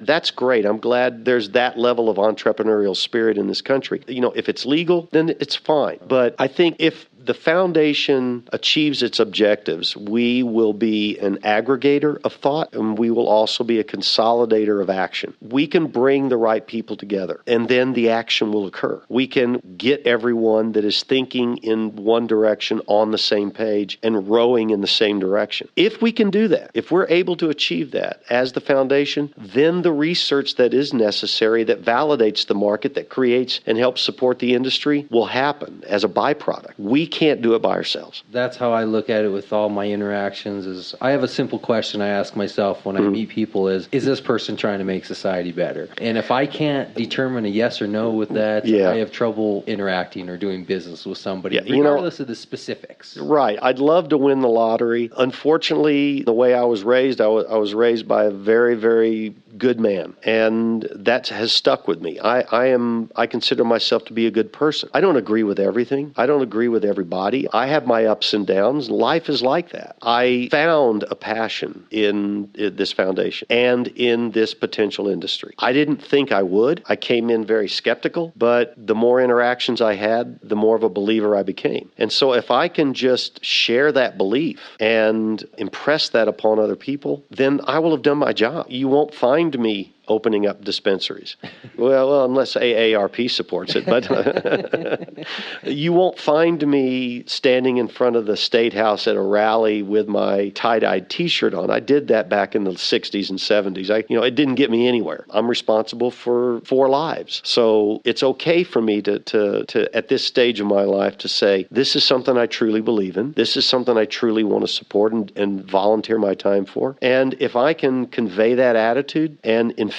Speaker 8: That's great. I'm glad there's that level of entrepreneurial spirit in this country. If it's legal, then it's fine. But I think if the foundation achieves its objectives, we will be an aggregator of thought, and we will also be a consolidator of action. We can bring the right people together, and then the action will occur. We can get everyone that is thinking in one direction on the same page and rowing in the same direction. If we can do that, if we're able to achieve that as the foundation, then the research that is necessary, that validates the market, that creates and helps support the industry, will happen as a byproduct. We can't do it by ourselves.
Speaker 2: That's how I look at it with all my interactions. Is I have a simple question I ask myself when I meet people is this person trying to make society better? And if I can't determine a yes or no with that, I have trouble interacting or doing business with somebody, regardless of the specifics.
Speaker 8: Right. I'd love to win the lottery. Unfortunately, the way I was raised, I was raised by a very, very good man, and that has stuck with me. I consider myself to be a good person. I don't agree with everything. I don't agree with everybody. I have my ups and downs. Life is like that. I found a passion in this foundation and in this potential industry. I didn't think I would. I came in very skeptical, but the more interactions I had, the more of a believer I became. And so if I can just share that belief and impress that upon other people, then I will have done my job. You won't find me opening up dispensaries. Well, unless AARP supports it, but you won't find me standing in front of the State House at a rally with my tie-dyed T-shirt on. I did that back in the 60s and 70s. It didn't get me anywhere. I'm responsible for 4 lives. So it's okay for me to at this stage of my life to say, this is something I truly believe in. This is something I truly want to support and volunteer my time for. And if I can convey that attitude and infect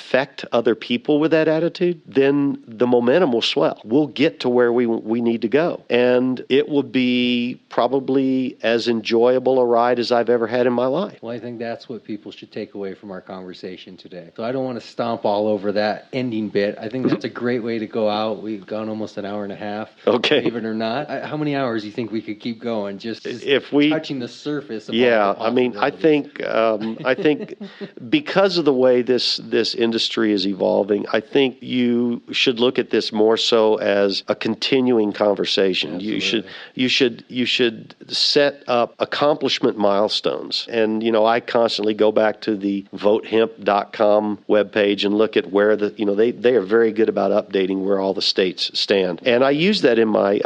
Speaker 8: other people with that attitude, then the momentum will swell. We'll get to where we need to go. And it will be probably as enjoyable a ride as I've ever had in my life.
Speaker 2: Well, I think that's what people should take away from our conversation today. So I don't want to stomp all over that ending bit. I think that's a great way to go out. We've gone almost an hour and a half.
Speaker 8: Okay.
Speaker 2: Believe it or not. How many hours do you think we could keep going? Just
Speaker 8: if we
Speaker 2: touching the surface of
Speaker 8: I think because of the way this industry is evolving, I think you should look at this more so as a continuing conversation. Absolutely. You should set up accomplishment milestones. And I constantly go back to the votehemp.com webpage and look at where they are very good about updating where all the states stand. And I use that in I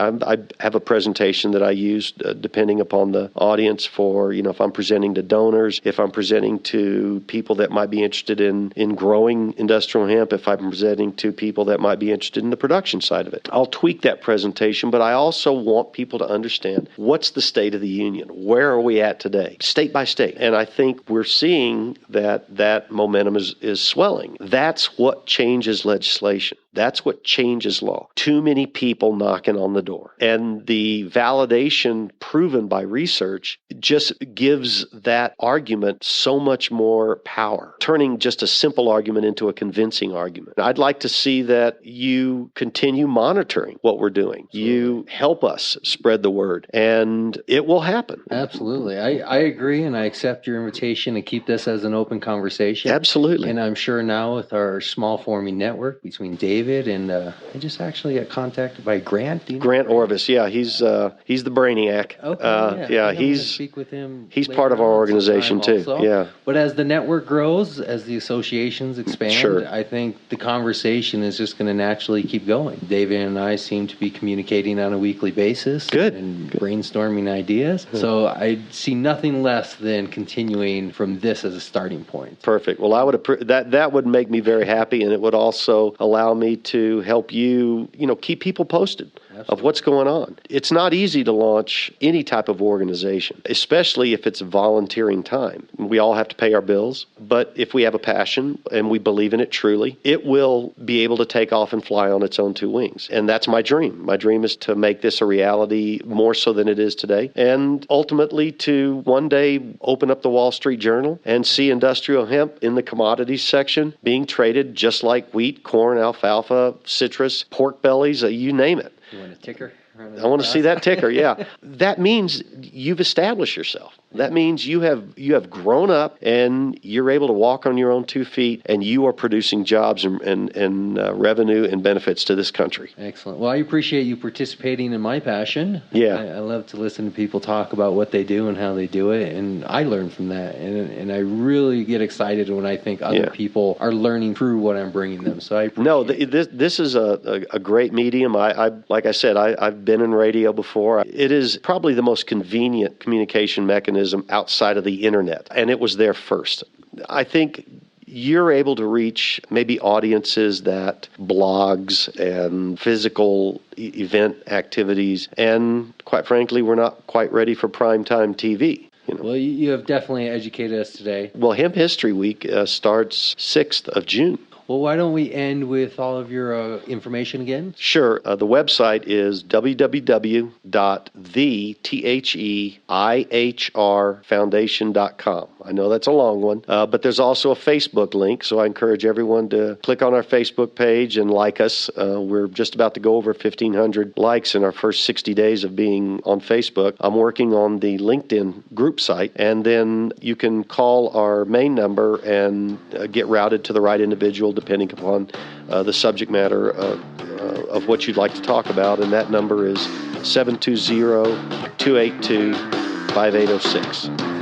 Speaker 8: have a presentation that I use depending upon the audience for, if I'm presenting to donors, if I'm presenting to people that might be interested in growing industrial hemp, if I'm presenting to people that might be interested in the production side of it. I'll tweak that presentation, but I also want people to understand what's the state of the union. Where are we at today? State by state. And I think we're seeing that momentum is swelling. That's what changes legislation. That's what changes law. Too many people knocking on the door. And the validation proven by research just gives that argument so much more power, turning just a simple argument into a convincing argument. I'd like to see that you continue monitoring what we're doing. You help us spread the word, and it will happen.
Speaker 2: Absolutely. I agree, and I accept your invitation to keep this as an open conversation.
Speaker 8: Absolutely.
Speaker 2: And I'm sure now with our small forming network between David and I just actually got contacted by Grant.
Speaker 8: Grant Orvis, yeah, he's the brainiac.
Speaker 2: Okay, he's speak with him.
Speaker 8: He's part of our organization too.
Speaker 2: Also.
Speaker 8: Yeah.
Speaker 2: But as the network grows, as the associations expand,
Speaker 8: sure.
Speaker 2: I think the conversation is just going to naturally keep going. David and I seem to be communicating on a weekly basis.
Speaker 8: Good.
Speaker 2: And brainstorming ideas. So I see nothing less than continuing from this as a starting point.
Speaker 8: Perfect. Well, I would that would make me very happy, and it would also allow me to help you, keep people posted of what's going on. It's not easy to launch any type of organization, especially if it's volunteering time. We all have to pay our bills, but if we have a passion and we believe in it truly, it will be able to take off and fly on its own two wings. And that's my dream. My dream is to make this a reality more so than it is today, and ultimately to one day open up the Wall Street Journal and see industrial hemp in the commodities section being traded just like wheat, corn, alfalfa, citrus, pork bellies, you name it.
Speaker 2: You want a ticker?
Speaker 8: I want to see that ticker, yeah. That means you've established yourself. That means you have grown up and you're able to walk on your own 2 feet, and you are producing jobs and revenue and benefits to this country.
Speaker 2: Excellent. Well, I appreciate you participating in my passion.
Speaker 8: Yeah.
Speaker 2: I love to listen to people talk about what they do and how they do it, and I learn from that. And I really get excited when I think other people are learning through what I'm bringing them. So I appreciate
Speaker 8: this is a great medium. I like I said, I've been in radio before. It is probably the most convenient communication mechanism outside of the internet, and it was there first. I think you're able to reach maybe audiences that blogs and physical event activities, and quite frankly, we're not quite ready for primetime TV.
Speaker 2: Well, you have definitely educated us today.
Speaker 8: Well, Hemp History Week starts 6th of June.
Speaker 2: Well, why don't we end with all of your information again?
Speaker 8: Sure. The website is www.thethehihrfoundation.com. I know that's a long one, but there's also a Facebook link, so I encourage everyone to click on our Facebook page and like us. We're just about to go over 1,500 likes in our first 60 days of being on Facebook. I'm working on the LinkedIn group site, and then you can call our main number and get routed to the right individual depending upon the subject matter of what you'd like to talk about, and that number is 720-282-5806.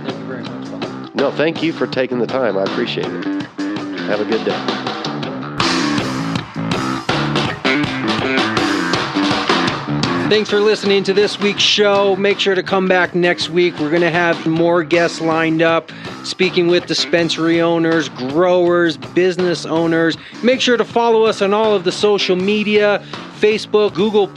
Speaker 2: Thank you very much, Bob.
Speaker 8: No, thank you for taking the time. I appreciate it. Have a good day.
Speaker 2: Thanks for listening to this week's show. Make sure to come back next week. We're going to have more guests lined up, speaking with dispensary owners, growers, business owners. Make sure to follow us on all of the social media, Facebook, Google+.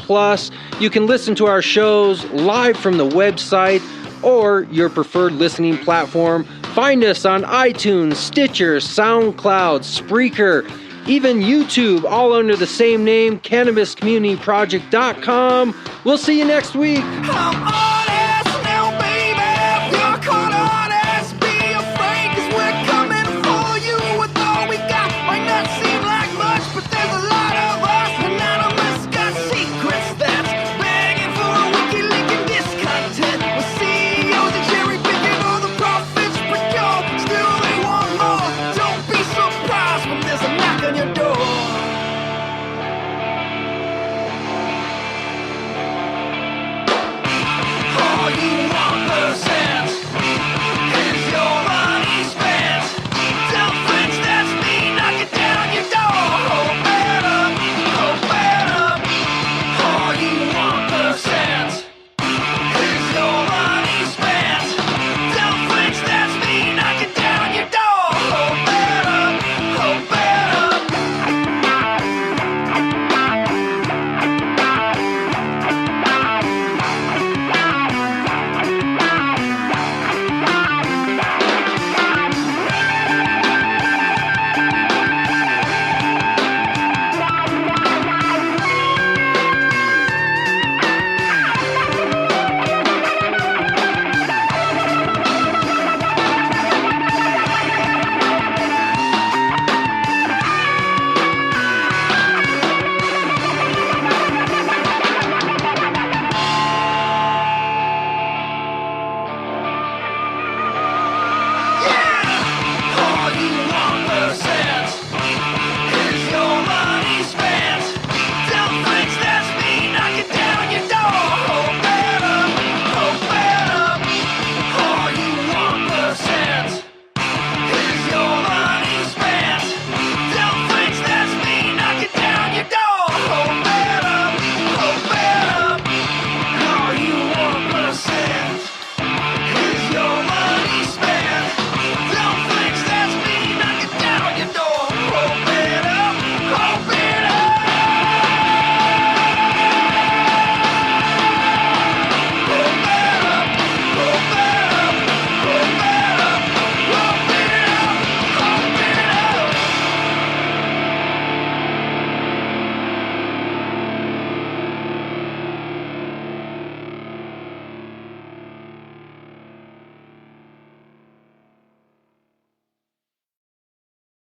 Speaker 2: You can listen to our shows live from the website or your preferred listening platform. Find us on iTunes, Stitcher, SoundCloud, Spreaker, even YouTube, all under the same name, CannabisCommunityProject.com. We'll see you next week.
Speaker 10: Come on!